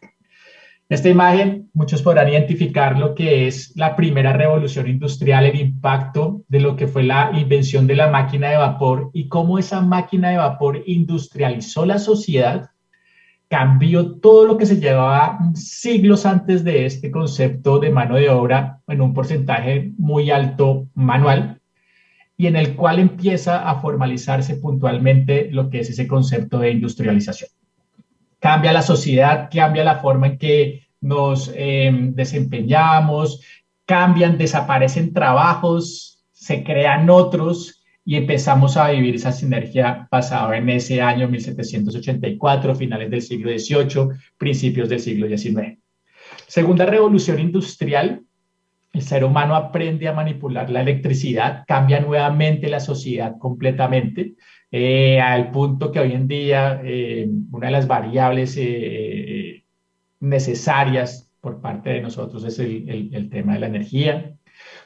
Esta imagen, muchos podrán identificar lo que es la primera revolución industrial, el impacto de lo que fue la invención de la máquina de vapor y cómo esa máquina de vapor industrializó la sociedad, cambió todo lo que se llevaba siglos antes de este concepto de mano de obra en un porcentaje muy alto manual y en el cual empieza a formalizarse puntualmente lo que es ese concepto de industrialización. Cambia la sociedad, cambia la forma en que nos desempeñamos, desaparecen trabajos, se crean otros y empezamos a vivir esa sinergia basada en ese año 1784, finales del siglo XVIII, principios del siglo XIX. Segunda revolución industrial, el ser humano aprende a manipular la electricidad, cambia nuevamente la sociedad completamente, al punto que hoy en día una de las variables necesarias por parte de nosotros es el tema de la energía.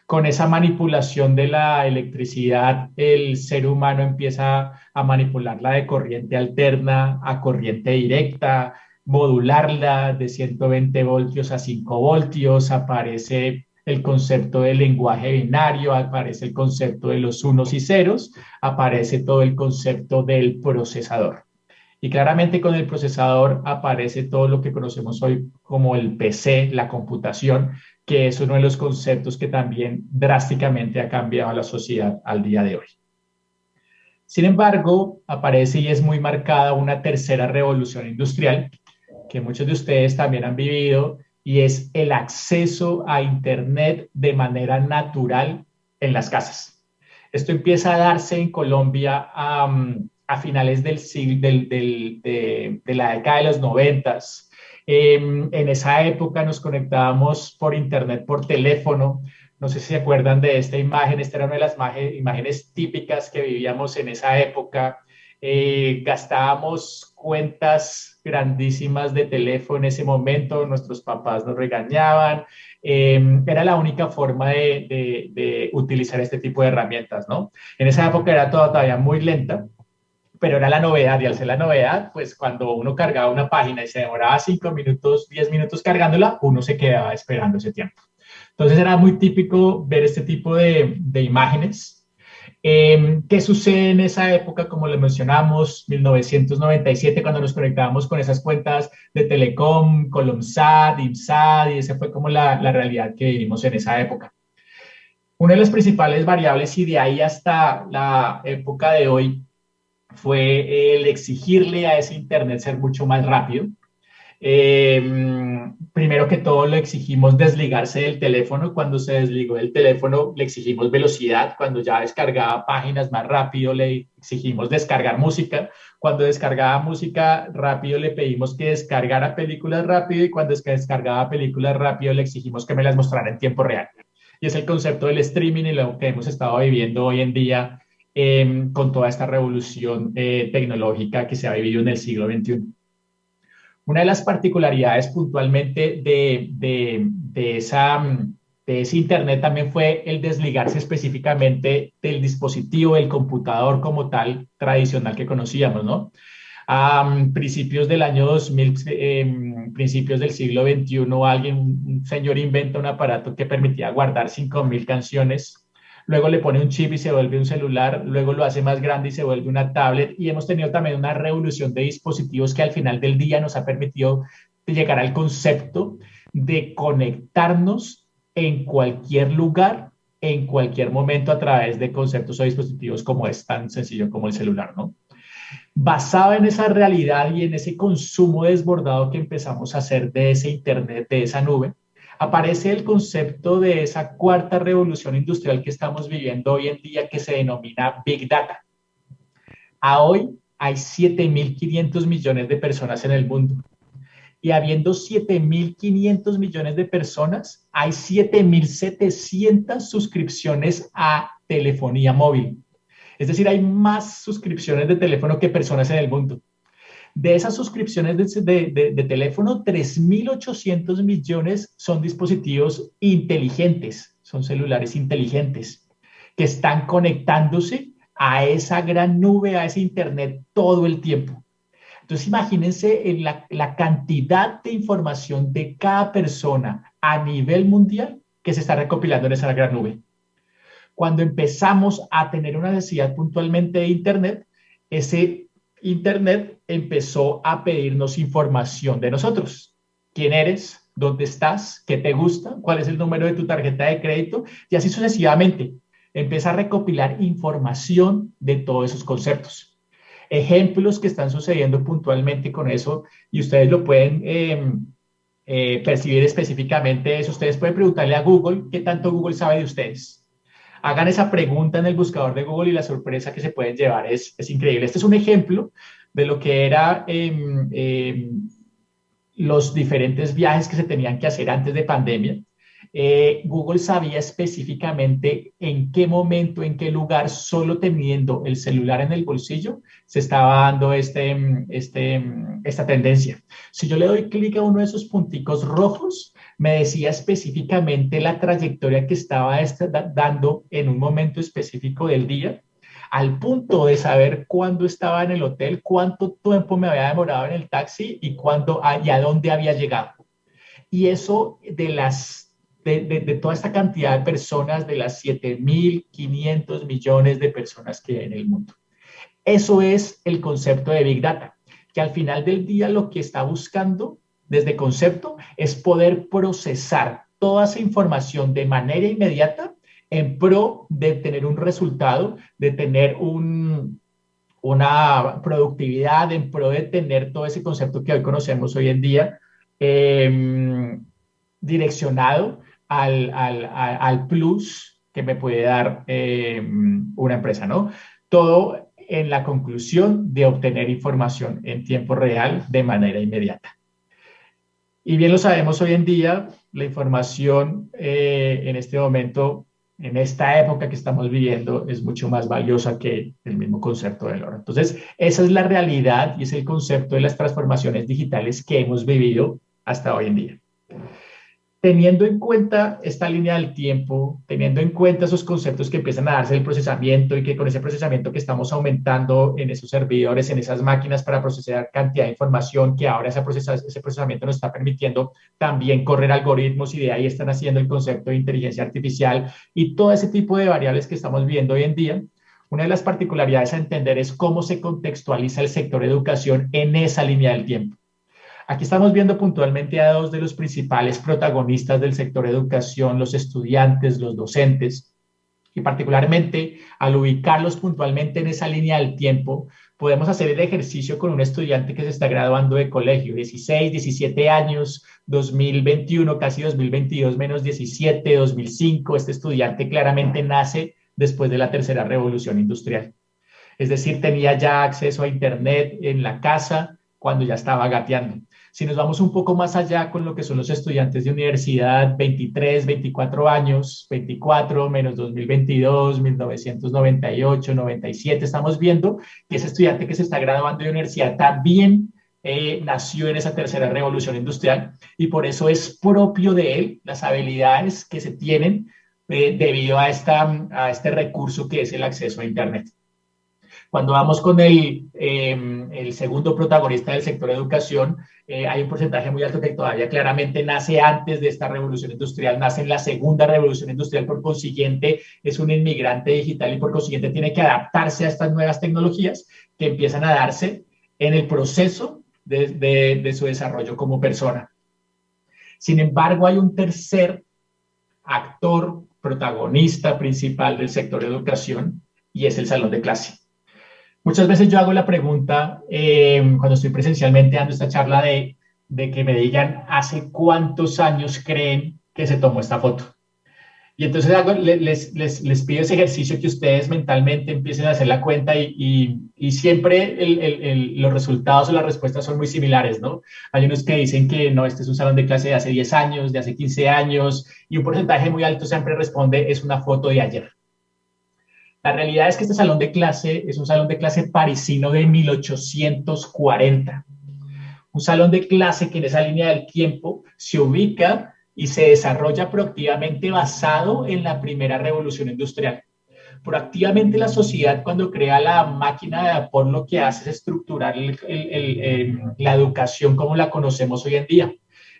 Con esa manipulación de la electricidad, el ser humano empieza a manipularla de corriente alterna a corriente directa, modularla de 120 voltios a 5 voltios, aparece el concepto del lenguaje binario, aparece el concepto de los unos y ceros, aparece todo el concepto del procesador. Y claramente con el procesador aparece todo lo que conocemos hoy como el PC, la computación, que es uno de los conceptos que también drásticamente ha cambiado a la sociedad al día de hoy. Sin embargo, aparece y es muy marcada una tercera revolución industrial, que muchos de ustedes también han vivido, y es el acceso a Internet de manera natural en las casas. Esto empieza a darse en Colombia a finales de la década de los 90. En esa época nos conectábamos por Internet, por teléfono. No sé si se acuerdan de esta imagen. Esta era una de las imágenes típicas que vivíamos en esa época. Gastábamos cuentas grandísimas de teléfono en ese momento, nuestros papás nos regañaban, era la única forma de utilizar este tipo de herramientas, ¿no? En esa época era todavía muy lenta, pero era la novedad, y al ser la novedad, pues cuando uno cargaba una página y se demoraba 5 minutos, 10 minutos cargándola, uno se quedaba esperando ese tiempo. Entonces era muy típico ver este tipo de imágenes. ¿Qué sucede en esa época? Como le mencionamos, 1997, cuando nos conectábamos con esas cuentas de Telecom, Colomsat, IMSAT, y esa fue como la realidad que vivimos en esa época. Una de las principales variables, y de ahí hasta la época de hoy, fue el exigirle a ese Internet ser mucho más rápido. Primero que todo le exigimos desligarse del teléfono. Cuando se desligó del teléfono le exigimos velocidad. Cuando ya descargaba páginas más rápido le exigimos descargar música. Cuando descargaba música rápido le pedimos que descargara películas rápido, y cuando descargaba películas rápido le exigimos que me las mostrara en tiempo real. Y es el concepto del streaming y lo que hemos estado viviendo hoy en día con toda esta revolución tecnológica que se ha vivido en el siglo XXI. Una de las particularidades puntualmente de ese Internet también fue el desligarse específicamente del dispositivo, del computador como tal tradicional que conocíamos, ¿no? A principios del año 2000, principios del siglo XXI, un señor inventa un aparato que permitía guardar 5.000 canciones. Luego le pone un chip y se vuelve un celular, luego lo hace más grande y se vuelve una tablet, y hemos tenido también una revolución de dispositivos que al final del día nos ha permitido llegar al concepto de conectarnos en cualquier lugar, en cualquier momento, a través de conceptos o dispositivos como es tan sencillo como el celular, ¿no? Basado en esa realidad y en ese consumo desbordado que empezamos a hacer de ese Internet, de esa nube, aparece el concepto de esa cuarta revolución industrial que estamos viviendo hoy en día, que se denomina Big Data. A hoy hay 7.500 millones de personas en el mundo. Y habiendo 7.500 millones de personas, hay 7.700 suscripciones a telefonía móvil. Es decir, hay más suscripciones de teléfono que personas en el mundo. De esas suscripciones de teléfono, 3.800 millones son dispositivos inteligentes, son celulares inteligentes, que están conectándose a esa gran nube, a ese Internet todo el tiempo. Entonces, imagínense la cantidad de información de cada persona a nivel mundial que se está recopilando en esa gran nube. Cuando empezamos a tener una necesidad puntualmente de Internet, ese Internet empezó a pedirnos información de nosotros. ¿Quién eres? ¿Dónde estás? ¿Qué te gusta? ¿Cuál es el número de tu tarjeta de crédito? Y así sucesivamente. Empieza a recopilar información de todos esos conceptos. Ejemplos que están sucediendo puntualmente con eso, y ustedes lo pueden percibir específicamente eso. Ustedes pueden preguntarle a Google qué tanto Google sabe de ustedes. Hagan esa pregunta en el buscador de Google y la sorpresa que se pueden llevar es increíble. Este es un ejemplo de lo que era los diferentes viajes que se tenían que hacer antes de pandemia. Google sabía específicamente en qué momento, en qué lugar, solo teniendo el celular en el bolsillo, se estaba dando esta tendencia. Si yo le doy clic a uno de esos punticos rojos, me decía específicamente la trayectoria que estaba dando en un momento específico del día, al punto de saber cuándo estaba en el hotel, cuánto tiempo me había demorado en el taxi y a dónde había llegado. Y eso de toda esta cantidad de personas, de las 7.500 millones de personas que hay en el mundo. Eso es el concepto de Big Data, que al final del día lo que está buscando desde concepto es poder procesar toda esa información de manera inmediata en pro de tener un resultado, de tener una productividad, en pro de tener todo ese concepto que hoy conocemos hoy en día, direccionado al plus que me puede dar una empresa, ¿no? Todo en la conclusión de obtener información en tiempo real de manera inmediata. Y bien lo sabemos hoy en día, la información en este momento, en esta época que estamos viviendo, es mucho más valiosa que el mismo concepto del oro. Entonces, esa es la realidad y es el concepto de las transformaciones digitales que hemos vivido hasta hoy en día. Teniendo en cuenta esta línea del tiempo, teniendo en cuenta esos conceptos que empiezan a darse el procesamiento y que con ese procesamiento que estamos aumentando en esos servidores, en esas máquinas para procesar cantidad de información, que ahora ese procesamiento nos está permitiendo también correr algoritmos, y de ahí están haciendo el concepto de inteligencia artificial y todo ese tipo de variables que estamos viendo hoy en día, Una de las particularidades a entender es cómo se contextualiza el sector educación en esa línea del tiempo. Aquí estamos viendo puntualmente a dos de los principales protagonistas del sector educación, los estudiantes, los docentes, y particularmente al ubicarlos puntualmente en esa línea del tiempo, podemos hacer el ejercicio con un estudiante que se está graduando de colegio, 16, 17 años, 2021, casi 2022, menos 17, 2005. Este estudiante claramente nace después de la tercera revolución industrial. Es decir, tenía ya acceso a Internet en la casa cuando ya estaba gateando. Si nos vamos un poco más allá con lo que son los estudiantes de universidad, 23, 24 años, 24 menos 2022, 1998, 97, estamos viendo que ese estudiante que se está graduando de universidad también nació en esa tercera revolución industrial y por eso es propio de él las habilidades que se tienen debido a este recurso que es el acceso a Internet. Cuando vamos con el segundo protagonista del sector educación, hay un porcentaje muy alto que todavía claramente nace antes de esta revolución industrial, nace en la segunda revolución industrial, por consiguiente es un inmigrante digital y por consiguiente tiene que adaptarse a estas nuevas tecnologías que empiezan a darse en el proceso de su desarrollo como persona. Sin embargo, hay un tercer actor, protagonista principal del sector educación y es el salón de clase. Muchas veces yo hago la pregunta cuando estoy presencialmente dando esta charla de que me digan ¿hace cuántos años creen que se tomó esta foto? Y entonces les pido ese ejercicio que ustedes mentalmente empiecen a hacer la cuenta y siempre los resultados o las respuestas son muy similares, ¿no? Hay unos que dicen que no, este es un salón de clase de hace 10 años, de hace 15 años y un porcentaje muy alto siempre responde es una foto de ayer. La realidad es que este salón de clase es un salón de clase parisino de 1840. Un salón de clase que en esa línea del tiempo se ubica y se desarrolla proactivamente basado en la primera revolución industrial. Proactivamente la sociedad cuando crea la máquina de vapor lo que hace es estructurar la educación como la conocemos hoy en día.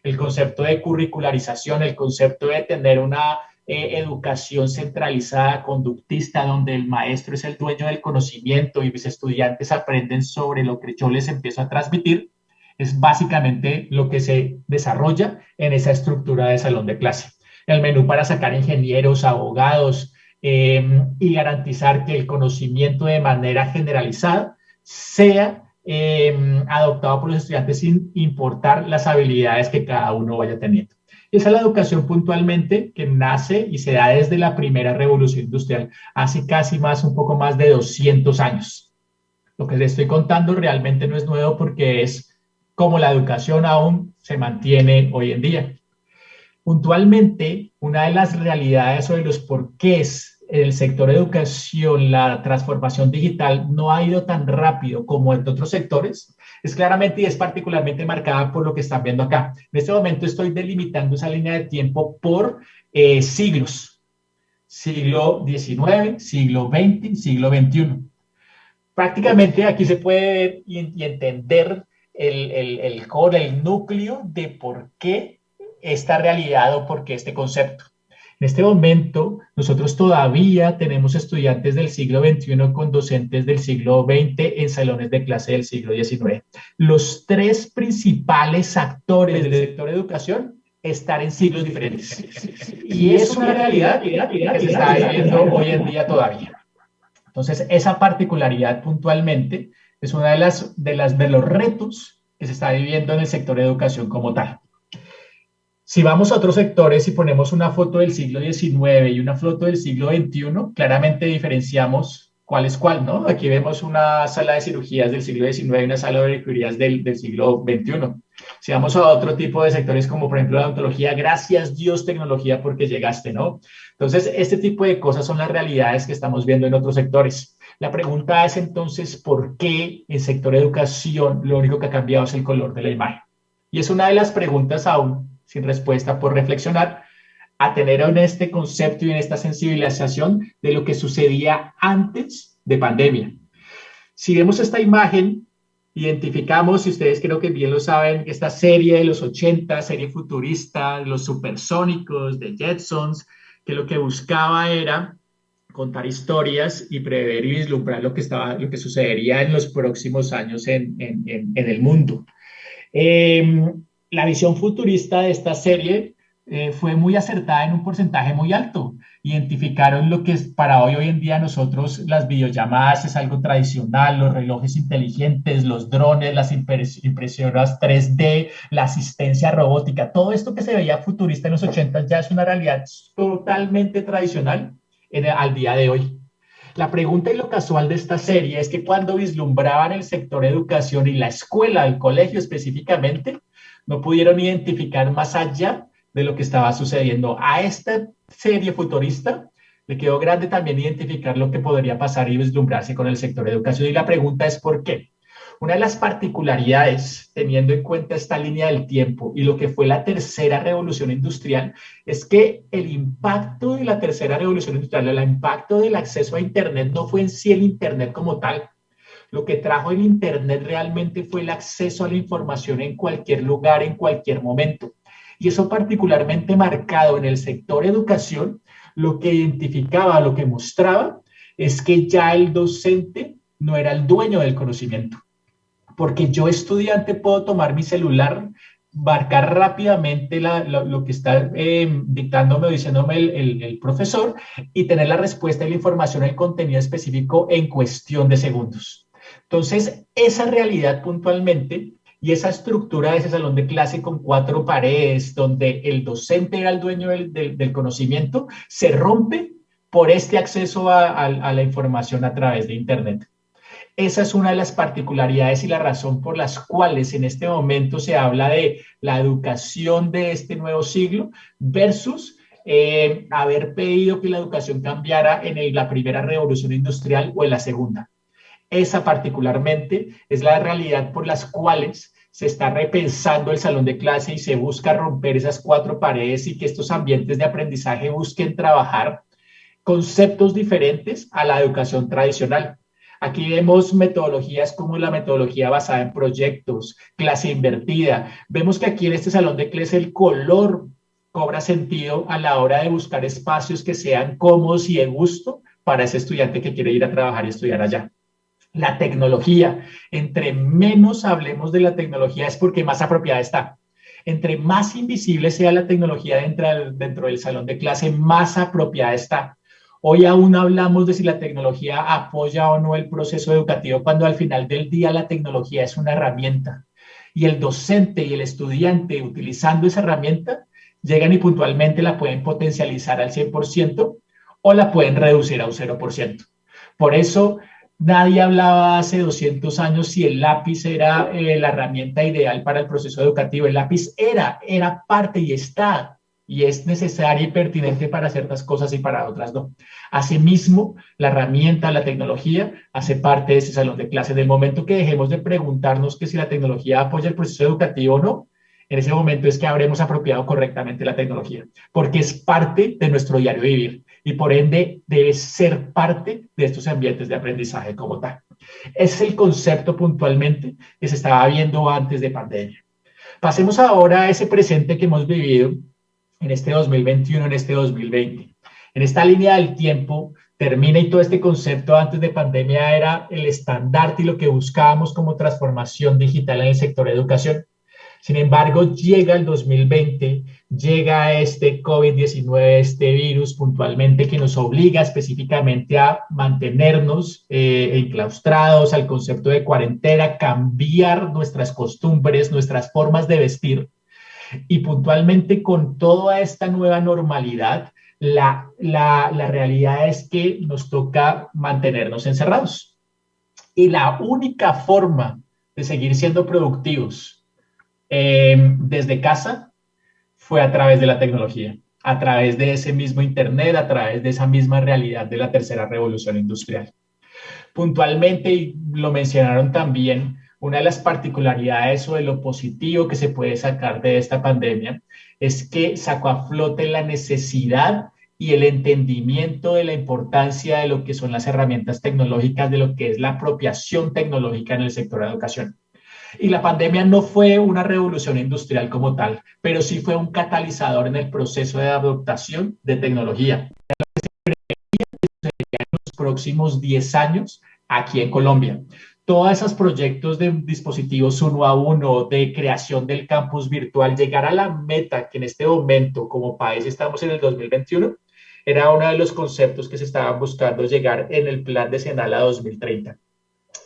El concepto de curricularización, el concepto de tener una educación centralizada, conductista, donde el maestro es el dueño del conocimiento y mis estudiantes aprenden sobre lo que yo les empiezo a transmitir, es básicamente lo que se desarrolla en esa estructura de salón de clase. El menú para sacar ingenieros, abogados y garantizar que el conocimiento de manera generalizada sea adoptado por los estudiantes sin importar las habilidades que cada uno vaya teniendo. Esa es la educación puntualmente que nace y se da desde la primera revolución industrial, hace casi un poco más de 200 años. Lo que les estoy contando realmente no es nuevo porque es como la educación aún se mantiene hoy en día. Puntualmente, una de las realidades sobre los porqués en el sector educación la transformación digital no ha ido tan rápido como en otros sectores es claramente y es particularmente marcada por lo que están viendo acá. En este momento estoy delimitando esa línea de tiempo por siglos. Siglo XIX, siglo XX, siglo XXI. Prácticamente aquí se puede ver y entender el core, el núcleo de por qué esta realidad o por qué este concepto. En este momento, nosotros todavía tenemos estudiantes del siglo XXI con docentes del siglo XX en salones de clase del siglo XIX. Los tres principales actores del sector de educación están en siglos diferentes. Y es una realidad que se está viviendo hoy en día todavía. Entonces, esa particularidad puntualmente es una de los retos que se está viviendo en el sector de educación como tal. Si vamos a otros sectores y ponemos una foto del siglo XIX y una foto del siglo XXI, claramente diferenciamos cuál es cuál, ¿no? Aquí vemos una sala de cirugías del siglo XIX y una sala de cirugías del siglo XXI. Si vamos a otro tipo de sectores como por ejemplo la odontología, gracias Dios tecnología porque llegaste, ¿no? Entonces, este tipo de cosas son las realidades que estamos viendo en otros sectores. La pregunta es entonces, ¿por qué el sector de educación lo único que ha cambiado es el color de la imagen? Y es una de las preguntas aún sin respuesta por reflexionar, a tener en este concepto y en esta sensibilización de lo que sucedía antes de pandemia. Si vemos esta imagen, identificamos, y ustedes creo que bien lo saben, esta serie de los 80, serie futurista, los supersónicos, de Jetsons, que lo que buscaba era contar historias y prever y vislumbrar lo que sucedería en los próximos años en el mundo. La visión futurista de esta serie fue muy acertada en un porcentaje muy alto. Identificaron lo que es para hoy en día nosotros las videollamadas es algo tradicional, los relojes inteligentes, los drones, las impresoras 3D, la asistencia robótica, todo esto que se veía futurista en los 80 ya es una realidad totalmente tradicional al día de hoy. La pregunta y lo casual de esta serie es que cuando vislumbraban el sector educación y la escuela, el colegio específicamente, no pudieron identificar más allá de lo que estaba sucediendo. A esta serie futurista le quedó grande también identificar lo que podría pasar y vislumbrarse con el sector de educación. Y la pregunta es ¿por qué? Una de las particularidades, teniendo en cuenta esta línea del tiempo y lo que fue la tercera revolución industrial, es que el impacto de la tercera revolución industrial, el impacto del acceso a Internet no fue en sí el Internet como tal. Lo que trajo el Internet realmente fue el acceso a la información en cualquier lugar, en cualquier momento. Y eso particularmente marcado en el sector educación, lo que identificaba, lo que mostraba, es que ya el docente no era el dueño del conocimiento. Porque yo, estudiante, puedo tomar mi celular, marcar rápidamente lo que está dictándome o diciéndome el profesor y tener la respuesta y la información, el contenido específico en cuestión de segundos. Entonces, esa realidad puntualmente y esa estructura de ese salón de clase con 4 paredes, donde el docente era el dueño del conocimiento, se rompe por este acceso a la información a través de Internet. Esa es una de las particularidades y la razón por las cuales en este momento se habla de la educación de este nuevo siglo versus haber pedido que la educación cambiara en la primera revolución industrial o en la segunda. Esa particularmente es la realidad por las cuales se está repensando el salón de clase y se busca romper esas 4 paredes y que estos ambientes de aprendizaje busquen trabajar conceptos diferentes a la educación tradicional. Aquí vemos metodologías como la metodología basada en proyectos, clase invertida. Vemos que aquí en este salón de clase el color cobra sentido a la hora de buscar espacios que sean cómodos y de gusto para ese estudiante que quiere ir a trabajar y estudiar allá. La tecnología, entre menos hablemos de la tecnología es porque más apropiada está. Entre más invisible sea la tecnología dentro del salón de clase, más apropiada está. Hoy aún hablamos de si la tecnología apoya o no el proceso educativo, cuando al final del día la tecnología es una herramienta. Y el docente y el estudiante utilizando esa herramienta, llegan y puntualmente la pueden potencializar al 100% o la pueden reducir a un 0%. Por eso, nadie hablaba hace 200 años si el lápiz era la herramienta ideal para el proceso educativo. El lápiz era parte y está, y es necesaria y pertinente para ciertas cosas y para otras no. Asimismo, la herramienta, la tecnología, hace parte de ese salón de clases. Del momento que dejemos de preguntarnos que si la tecnología apoya el proceso educativo o no, en ese momento es que habremos apropiado correctamente la tecnología, porque es parte de nuestro diario vivir y por ende debe ser parte de estos ambientes de aprendizaje como tal. Ese es el concepto puntualmente que se estaba viendo antes de pandemia. Pasemos ahora a ese presente que hemos vivido en este 2021, en este 2020. En esta línea del tiempo termina y todo este concepto antes de pandemia era el estandarte y lo que buscábamos como transformación digital en el sector de educación. Sin embargo, llega el 2020, llega este COVID-19, este virus puntualmente que nos obliga específicamente a mantenernos enclaustrados al concepto de cuarentena, cambiar nuestras costumbres, nuestras formas de vestir. Y puntualmente con toda esta nueva normalidad, la realidad es que nos toca mantenernos encerrados. Y la única forma de seguir siendo productivos desde casa fue a través de la tecnología, a través de ese mismo Internet, a través de esa misma realidad de la tercera revolución industrial. Puntualmente, y lo mencionaron también, una de las particularidades o de lo positivo que se puede sacar de esta pandemia es que sacó a flote la necesidad y el entendimiento de la importancia de lo que son las herramientas tecnológicas, de lo que es la apropiación tecnológica en el sector de educación. Y la pandemia no fue una revolución industrial como tal, pero sí fue un catalizador en el proceso de adoptación de tecnología. próximos 10 años aquí en Colombia. Todos esos proyectos de dispositivos uno a uno, de creación del campus virtual, llegar a la meta que en este momento como país estamos en el 2021, era uno de los conceptos que se estaban buscando llegar en el plan decenal a 2030.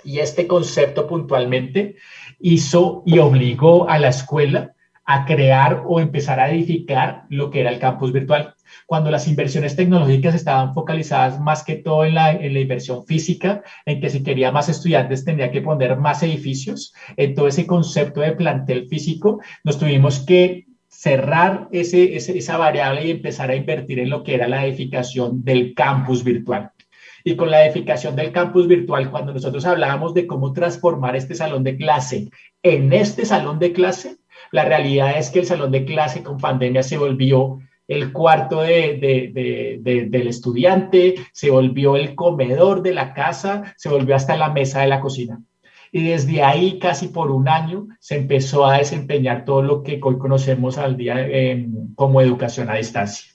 Y este concepto puntualmente hizo y obligó a la escuela a crear o empezar a edificar lo que era el campus virtual. Cuando las inversiones tecnológicas estaban focalizadas más que todo en la inversión física, en que si quería más estudiantes tenía que poner más edificios, en todo ese concepto de plantel físico, nos tuvimos que cerrar esa variable y empezar a invertir en lo que era la edificación del campus virtual. Y con la edificación del campus virtual, cuando nosotros hablábamos de cómo transformar este salón de clase en este salón de clase, la realidad es que el salón de clase con pandemia se volvió el cuarto del estudiante, se volvió el comedor de la casa, se volvió hasta la mesa de la cocina. Y desde ahí, casi por un año, se empezó a desempeñar todo lo que hoy conocemos al día como educación a distancia.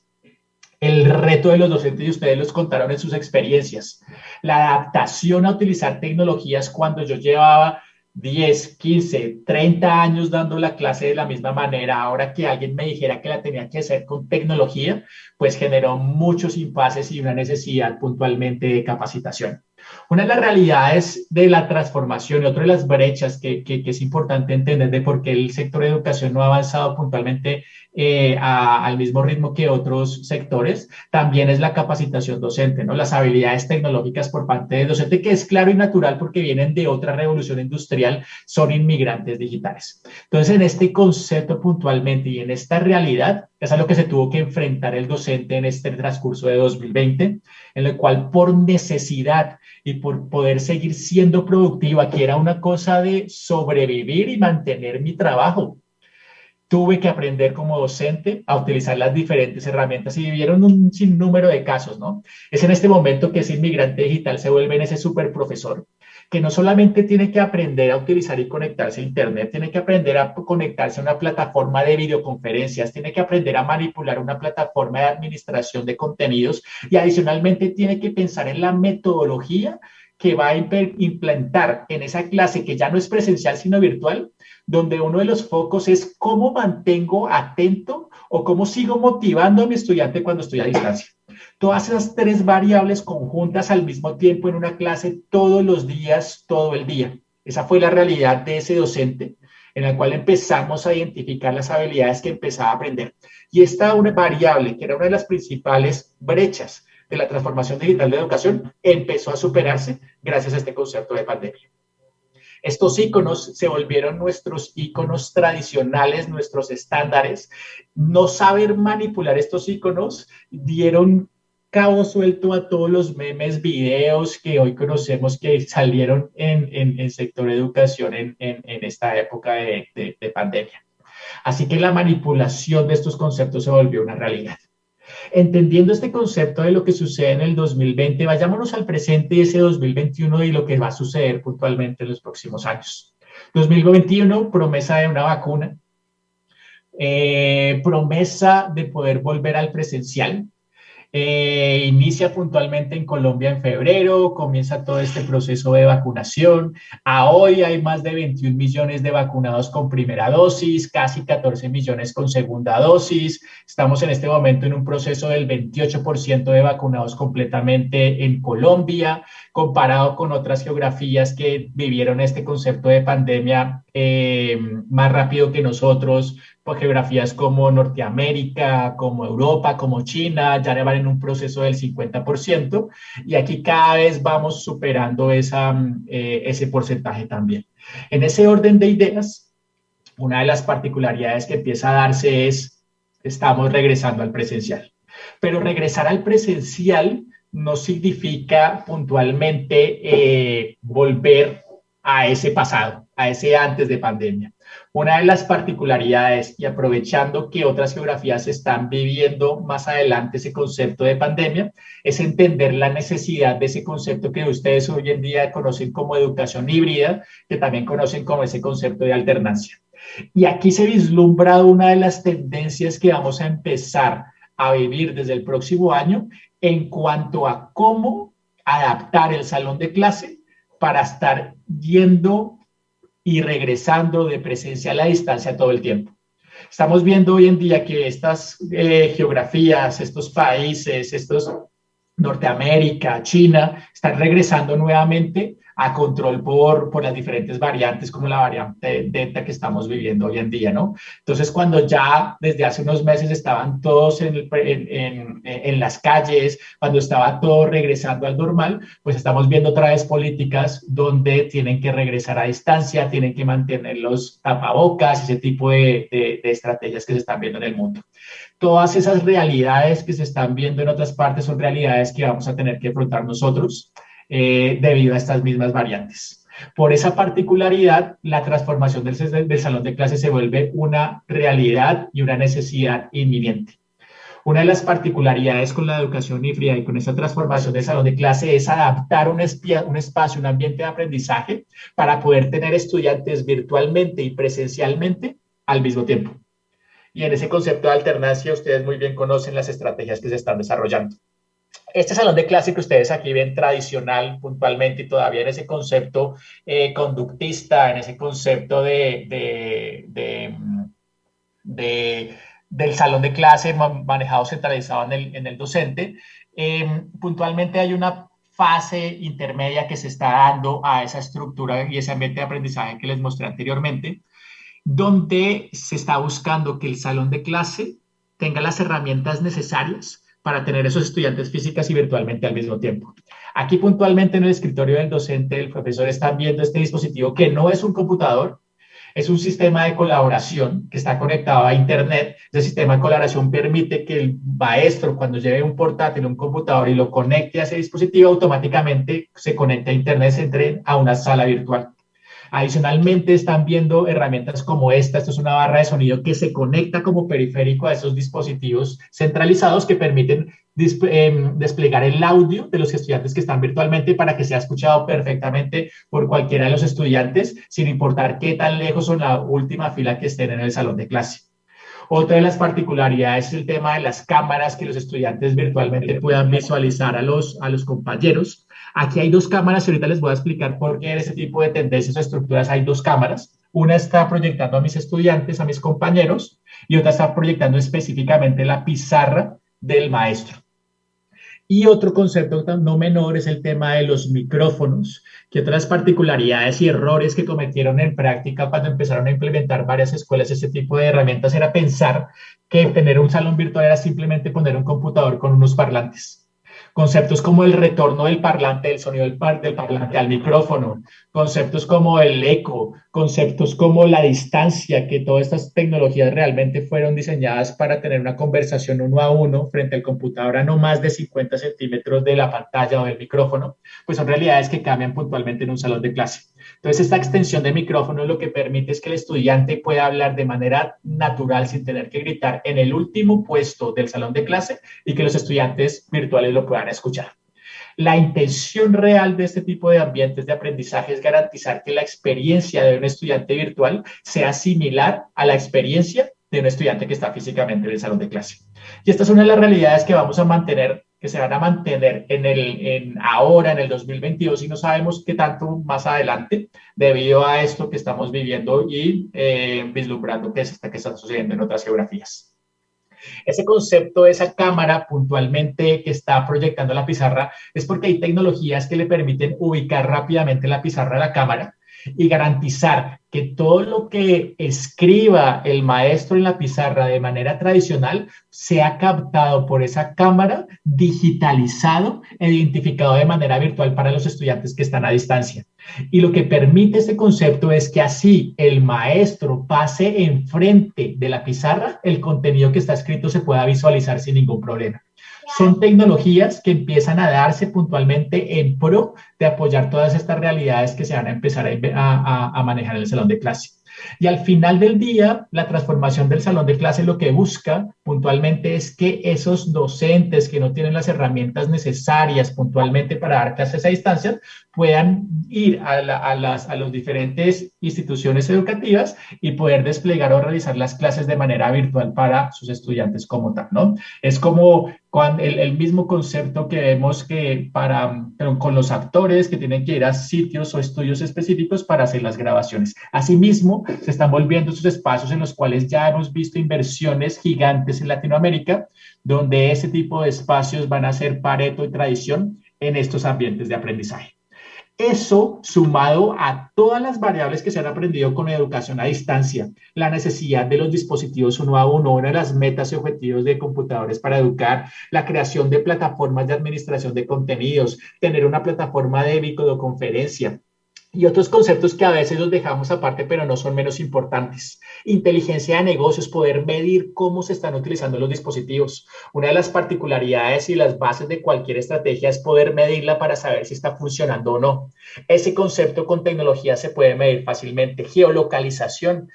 El reto de los docentes, y ustedes los contaron en sus experiencias, la adaptación a utilizar tecnologías cuando yo llevaba 10, 15, 30 años dando la clase de la misma manera, ahora que alguien me dijera que la tenía que hacer con tecnología, pues generó muchos impases y una necesidad puntualmente de capacitación. Una de las realidades de la transformación y otra de las brechas que es importante entender de por qué el sector de educación no ha avanzado puntualmente al mismo ritmo que otros sectores, también es la capacitación docente, ¿no? Las habilidades tecnológicas por parte del docente, que es claro y natural porque vienen de otra revolución industrial, son inmigrantes digitales. Entonces, en este concepto puntualmente y en esta realidad, es a lo que se tuvo que enfrentar el docente en este transcurso de 2020, en el cual por necesidad y por poder seguir siendo productivo, aquí era una cosa de sobrevivir y mantener mi trabajo. Tuve que aprender como docente a utilizar las diferentes herramientas y vivieron un sinnúmero de casos, ¿no? Es en este momento que ese inmigrante digital se vuelve en ese super profesor que no solamente tiene que aprender a utilizar y conectarse a Internet, tiene que aprender a conectarse a una plataforma de videoconferencias, tiene que aprender a manipular una plataforma de administración de contenidos y adicionalmente tiene que pensar en la metodología que va a implantar en esa clase que ya no es presencial sino virtual, donde uno de los focos es cómo mantengo atento o cómo sigo motivando a mi estudiante cuando estoy a distancia. Todas esas tres variables conjuntas al mismo tiempo en una clase todos los días, todo el día. Esa fue la realidad de ese docente en la cual empezamos a identificar las habilidades que empezaba a aprender. Y esta una variable, que era una de las principales brechas de la transformación digital de educación, empezó a superarse gracias a este concepto de pandemia. Estos íconos se volvieron nuestros íconos tradicionales, nuestros estándares. No saber manipular estos íconos dieron cabo suelto a todos los memes, videos que hoy conocemos que salieron en el sector educación en esta época de pandemia. Así que la manipulación de estos conceptos se volvió una realidad. Entendiendo este concepto de lo que sucede en el 2020, vayámonos al presente de ese 2021 y lo que va a suceder puntualmente en los próximos años. 2021, promesa de una vacuna, promesa de poder volver al presencial. Inicia puntualmente en Colombia en febrero, comienza todo este proceso de vacunación. A hoy hay más de 21 millones de vacunados con primera dosis, casi 14 millones con segunda dosis. Estamos en este momento en un proceso del 28% de vacunados completamente en Colombia, comparado con otras geografías que vivieron este concepto de pandemia más rápido que nosotros, por geografías como Norteamérica, como Europa, como China, ya van en un proceso del 50%, y aquí cada vez vamos superando ese porcentaje también. En ese orden de ideas, una de las particularidades que empieza a darse es, estamos regresando al presencial. Pero regresar al presencial no significa puntualmente volver a ese pasado, a ese antes de pandemia. Una de las particularidades, y aprovechando que otras geografías están viviendo más adelante ese concepto de pandemia, es entender la necesidad de ese concepto que ustedes hoy en día conocen como educación híbrida, que también conocen como ese concepto de alternancia. Y aquí se vislumbra una de las tendencias que vamos a empezar a vivir desde el próximo año en cuanto a cómo adaptar el salón de clase para estar yendo y regresando de presencia a la distancia todo el tiempo. Estamos viendo hoy en día que estas geografías, estos países, estos Norteamérica, China, están regresando nuevamente a control por las diferentes variantes, como la variante Delta que estamos viviendo hoy en día, ¿no? Entonces, cuando ya desde hace unos meses estaban todos en las calles, cuando estaba todo regresando al normal, pues estamos viendo otra vez políticas donde tienen que regresar a distancia, tienen que mantener los tapabocas, ese tipo de estrategias que se están viendo en el mundo. Todas esas realidades que se están viendo en otras partes son realidades que vamos a tener que afrontar nosotros debido a estas mismas variantes. Por esa particularidad, la transformación del salón de clase se vuelve una realidad y una necesidad inminente. Una de las particularidades con la educación híbrida y con esta transformación del salón de clase es adaptar un espacio, un ambiente de aprendizaje para poder tener estudiantes virtualmente y presencialmente al mismo tiempo. Y en ese concepto de alternancia, ustedes muy bien conocen las estrategias que se están desarrollando. Este salón de clase que ustedes aquí ven tradicional, puntualmente, y todavía en ese concepto conductista, en ese concepto del salón de clase manejado centralizado en el docente, puntualmente hay una fase intermedia que se está dando a esa estructura y ese ambiente de aprendizaje que les mostré anteriormente, donde se está buscando que el salón de clase tenga las herramientas necesarias para tener esos estudiantes físicas y virtualmente al mismo tiempo. Aquí puntualmente en el escritorio del docente, el profesor está viendo este dispositivo que no es un computador, es un sistema de colaboración que está conectado a Internet. Ese sistema de colaboración permite que el maestro, cuando lleve un portátil, un computador y lo conecte a ese dispositivo, automáticamente se conecte a Internet, se entre a una sala virtual. Adicionalmente, están viendo herramientas como esta. Esto es una barra de sonido que se conecta como periférico a esos dispositivos centralizados que permiten desplegar el audio de los estudiantes que están virtualmente para que sea escuchado perfectamente por cualquiera de los estudiantes, sin importar qué tan lejos o en la última fila que estén en el salón de clase. Otra de las particularidades es el tema de las cámaras, que los estudiantes virtualmente puedan visualizar a los compañeros. Aquí hay dos cámaras y ahorita les voy a explicar por qué en ese tipo de tendencias o estructuras hay dos cámaras. Una está proyectando a mis estudiantes, a mis compañeros, y otra está proyectando específicamente la pizarra del maestro. Y otro concepto no menor es el tema de los micrófonos, que otras particularidades y errores que cometieron en práctica cuando empezaron a implementar varias escuelas ese tipo de herramientas era pensar que tener un salón virtual era simplemente poner un computador con unos parlantes. Conceptos como el retorno del parlante, el sonido del parlante al micrófono, conceptos como el eco, conceptos como la distancia, que todas estas tecnologías realmente fueron diseñadas para tener una conversación uno a uno frente al computador a no más de 50 centímetros de la pantalla o del micrófono, pues son realidades que cambian puntualmente en un salón de clase. Entonces, esta extensión de micrófono lo que permite es que el estudiante pueda hablar de manera natural sin tener que gritar en el último puesto del salón de clase y que los estudiantes virtuales lo puedan escuchar. La intención real de este tipo de ambientes de aprendizaje es garantizar que la experiencia de un estudiante virtual sea similar a la experiencia de un estudiante que está físicamente en el salón de clase. Y esta es una de las realidades que vamos a mantener, que se van a mantener ahora, en el 2022, y no sabemos qué tanto más adelante, debido a esto que estamos viviendo y vislumbrando que está sucediendo en otras geografías. Ese concepto de esa cámara puntualmente que está proyectando la pizarra es porque hay tecnologías que le permiten ubicar rápidamente la pizarra de la cámara y garantizar que todo lo que escriba el maestro en la pizarra de manera tradicional sea captado por esa cámara, digitalizado e identificado de manera virtual para los estudiantes que están a distancia. Y lo que permite este concepto es que así el maestro pase enfrente de la pizarra, el contenido que está escrito se pueda visualizar sin ningún problema. Son tecnologías que empiezan a darse puntualmente en pro de apoyar todas estas realidades que se van a empezar a manejar en el salón de clase. Y al final del día, la transformación del salón de clase lo que busca puntualmente es que esos docentes que no tienen las herramientas necesarias puntualmente para dar clases a distancia puedan ir a las diferentes instituciones educativas y poder desplegar o realizar las clases de manera virtual para sus estudiantes como tal, ¿no? Es como el mismo concepto que vemos que con los actores que tienen que ir a sitios o estudios específicos para hacer las grabaciones. Asimismo, se están volviendo esos espacios en los cuales ya hemos visto inversiones gigantes en Latinoamérica, donde ese tipo de espacios van a ser Pareto y tradición en estos ambientes de aprendizaje. Eso sumado a todas las variables que se han aprendido con educación a distancia, la necesidad de los dispositivos uno a uno, una de las metas y objetivos de Computadores para Educar, la creación de plataformas de administración de contenidos, tener una plataforma de videoconferencia y otros conceptos que a veces los dejamos aparte, pero no son menos importantes. Inteligencia de negocios, poder medir cómo se están utilizando los dispositivos. Una de las particularidades y las bases de cualquier estrategia es poder medirla para saber si está funcionando o no. Ese concepto con tecnología se puede medir fácilmente. Geolocalización,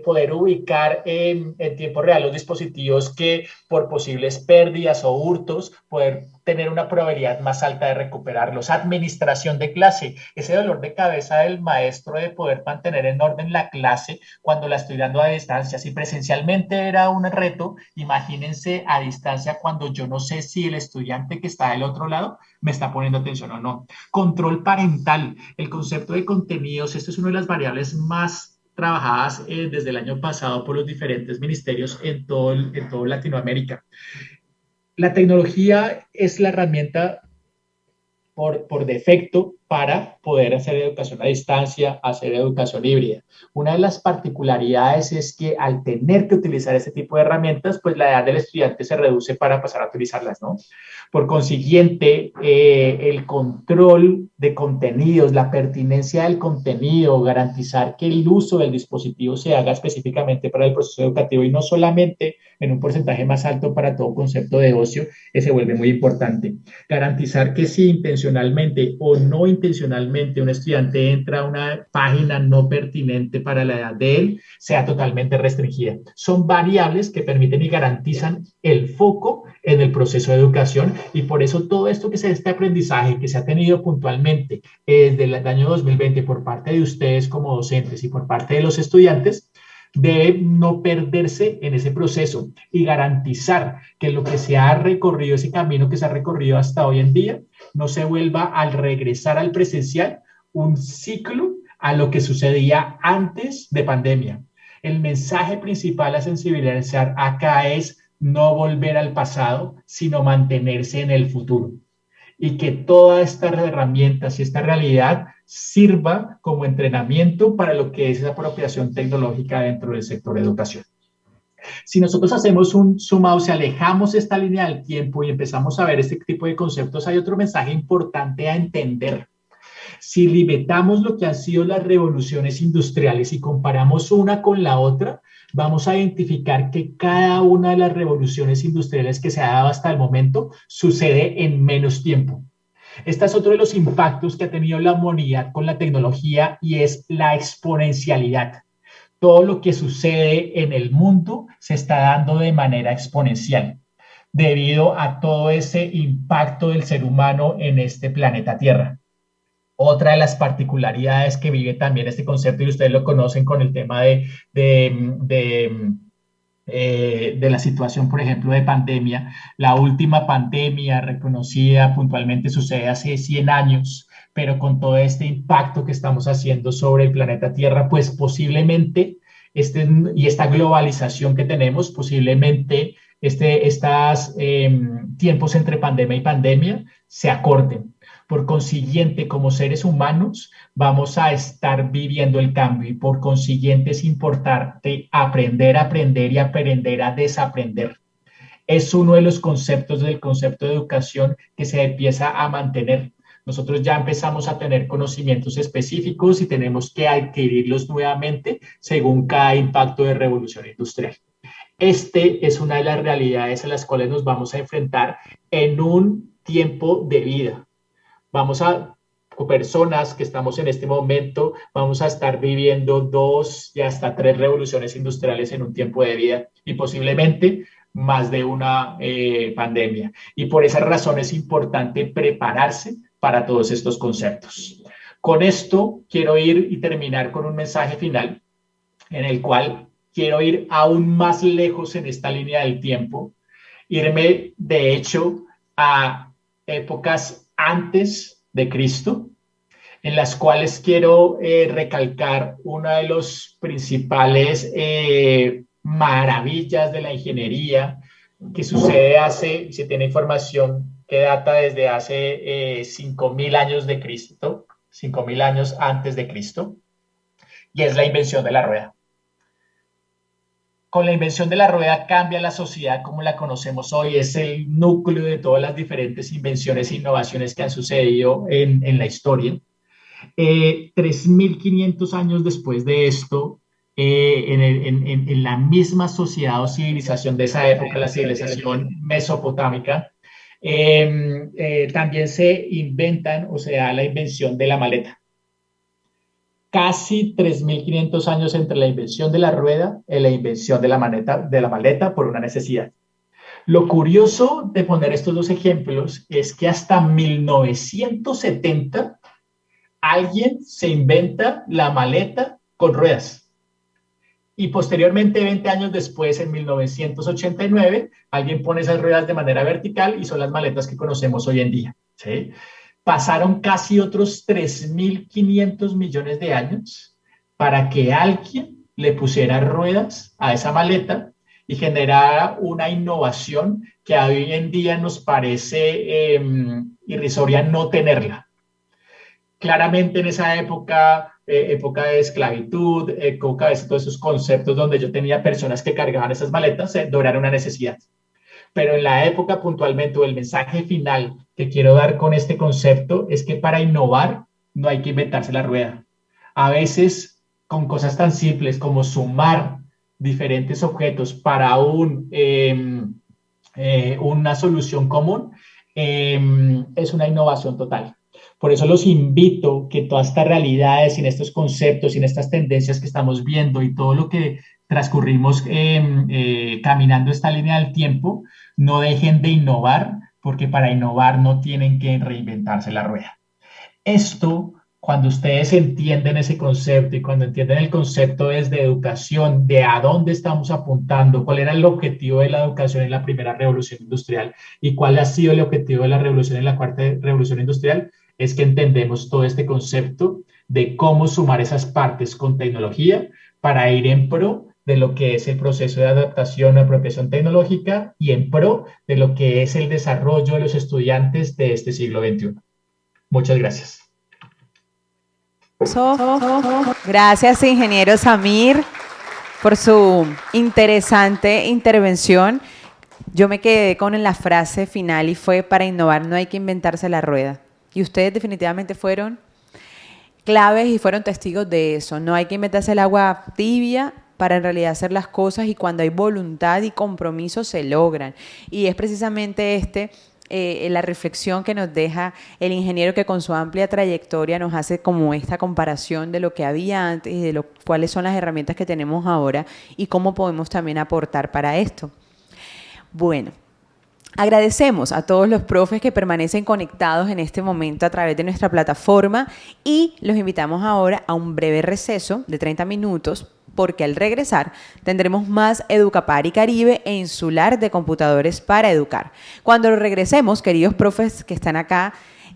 poder ubicar en tiempo real los dispositivos que por posibles pérdidas o hurtos, poder tener una probabilidad más alta de recuperarlos. Administración de clase, ese dolor de cabeza del maestro de poder mantener en orden la clase cuando la estoy dando a distancia. Si presencialmente era un reto, imagínense a distancia cuando yo no sé si el estudiante que está del otro lado me está poniendo atención o no. Control parental, el concepto de contenidos, esto es una de las variables más trabajadas desde el año pasado por los diferentes ministerios en todo Latinoamérica. La tecnología es la herramienta por defecto para poder hacer educación a distancia, hacer educación híbrida. Una de las particularidades es que al tener que utilizar este tipo de herramientas, pues la edad del estudiante se reduce para pasar a utilizarlas, ¿no? Por consiguiente, el control de contenidos, la pertinencia del contenido, garantizar que el uso del dispositivo se haga específicamente para el proceso educativo y no solamente en un porcentaje más alto para todo concepto de ocio, se vuelve muy importante. Garantizar que si intencionalmente o no intencionalmente un estudiante entra a una página no pertinente para la edad de él, sea totalmente restringida. Son variables que permiten y garantizan el foco en el proceso de educación y por eso todo esto que es este aprendizaje que se ha tenido puntualmente desde el año 2020 por parte de ustedes como docentes y por parte de los estudiantes, debe no perderse en ese proceso y garantizar que lo que se ha recorrido, ese camino que se ha recorrido hasta hoy en día, no se vuelva al regresar al presencial un ciclo a lo que sucedía antes de pandemia. El mensaje principal a sensibilizar acá es no volver al pasado, sino mantenerse en el futuro. Y que todas estas herramientas y esta realidad sirva como entrenamiento para lo que es la apropiación tecnológica dentro del sector de educación. Si nosotros hacemos un zoom out, si alejamos esta línea del tiempo y empezamos a ver este tipo de conceptos, hay otro mensaje importante a entender. Si limitamos lo que han sido las revoluciones industriales y comparamos una con la otra, vamos a identificar que cada una de las revoluciones industriales que se ha dado hasta el momento sucede en menos tiempo. Este es otro de los impactos que ha tenido la humanidad con la tecnología y es la exponencialidad. Todo lo que sucede en el mundo se está dando de manera exponencial debido a todo ese impacto del ser humano en este planeta Tierra. Otra de las particularidades que vive también este concepto, y ustedes lo conocen con el tema de la situación, por ejemplo, de pandemia. La última pandemia reconocida puntualmente sucede hace 100 años, pero con todo este impacto que estamos haciendo sobre el planeta Tierra, pues posiblemente, y esta globalización que tenemos, posiblemente estos tiempos entre pandemia y pandemia se acorten. Por consiguiente, como seres humanos, vamos a estar viviendo el cambio y por consiguiente es importante aprender a aprender y aprender a desaprender. Es uno de los conceptos del concepto de educación que se empieza a mantener. Nosotros ya empezamos a tener conocimientos específicos y tenemos que adquirirlos nuevamente según cada impacto de revolución industrial. Es una de las realidades a las cuales nos vamos a enfrentar en un tiempo de vida. personas que estamos en este momento vamos a estar viviendo 2 y hasta 3 revoluciones industriales en un tiempo de vida y posiblemente más de una pandemia. Y por esa razón es importante prepararse para todos estos conceptos. Con esto quiero ir y terminar con un mensaje final en el cual quiero ir aún más lejos en esta línea del tiempo, irme de hecho a épocas antes de Cristo, en las cuales quiero recalcar una de los principales maravillas de la ingeniería que sucede se tiene información que data desde hace 5.000 años de Cristo, 5.000 años antes de Cristo, y es la invención de la rueda. Con la invención de la rueda cambia la sociedad como la conocemos hoy, es el núcleo de todas las diferentes invenciones e innovaciones que han sucedido en la historia. 3.500 años después de esto, en la misma sociedad o civilización de esa época, la civilización mesopotámica, también se inventan o se da la invención de la maleta. Casi 3.500 años entre la invención de la rueda y la invención de la maleta por una necesidad. Lo curioso de poner estos dos ejemplos es que hasta 1970 alguien se inventa la maleta con ruedas. Y posteriormente, 20 años después, en 1989, alguien pone esas ruedas de manera vertical y son las maletas que conocemos hoy en día, ¿sí? Pasaron casi otros 3.500 millones de años para que alguien le pusiera ruedas a esa maleta y generara una innovación que hoy en día nos parece irrisoria no tenerla. Claramente en esa época, época de esclavitud, época de todos esos conceptos donde yo tenía personas que cargaban esas maletas, no era una necesidad. Pero en la época puntualmente, o el mensaje final que quiero dar con este concepto es que para innovar no hay que inventarse la rueda. A veces con cosas tan simples como sumar diferentes objetos para una solución común es una innovación total. Por eso los invito que todas estas realidades, sin estos conceptos, sin estas tendencias que estamos viendo y todo lo que transcurrimos caminando esta línea del tiempo, no dejen de innovar, porque para innovar no tienen que reinventarse la rueda. Esto, cuando ustedes entienden ese concepto y cuando entienden el concepto desde educación, de a dónde estamos apuntando, cuál era el objetivo de la educación en la primera revolución industrial y cuál ha sido el objetivo de la revolución en la cuarta revolución industrial, es que entendemos todo este concepto de cómo sumar esas partes con tecnología para ir en pro de lo que es el proceso de adaptación o apropiación tecnológica y en pro de lo que es el desarrollo de los estudiantes de este siglo XXI. Muchas gracias. Gracias, ingeniero Samir, por su interesante intervención. Yo me quedé con la frase final y fue: para innovar no hay que inventarse la rueda. Y ustedes definitivamente fueron claves y fueron testigos de eso. No hay que inventarse el agua tibia para en realidad hacer las cosas, y cuando hay voluntad y compromiso se logran. Y es precisamente la reflexión que nos deja el ingeniero, que con su amplia trayectoria nos hace como esta comparación de lo que había antes y de cuáles son las herramientas que tenemos ahora y cómo podemos también aportar para esto. Bueno, agradecemos a todos los profes que permanecen conectados en este momento a través de nuestra plataforma y los invitamos ahora a un breve receso de 30 minutos, porque al regresar tendremos más Educapari Caribe e Insular de computadores para educar. Cuando regresemos, queridos profes que están acá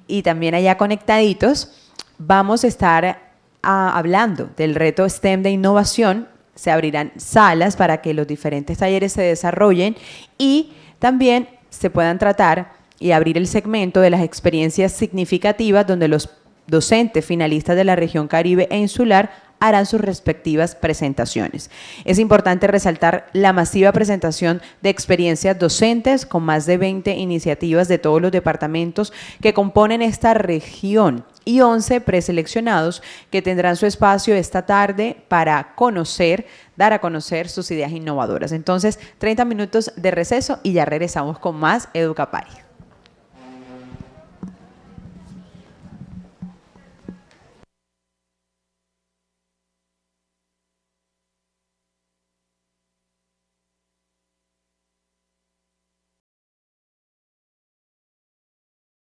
y también allá conectaditos, vamos a estar hablando del reto STEM de innovación. Se abrirán salas para que los diferentes talleres se desarrollen y también se puedan tratar y abrir el segmento de las experiencias significativas, donde los docentes finalistas de la región Caribe e Insular harán sus respectivas presentaciones. Es importante resaltar la masiva presentación de experiencias docentes con más de 20 iniciativas de todos los departamentos que componen esta región y 11 preseleccionados que tendrán su espacio esta tarde para dar a conocer sus ideas innovadoras. Entonces, 30 minutos de receso y ya regresamos con más Educapari.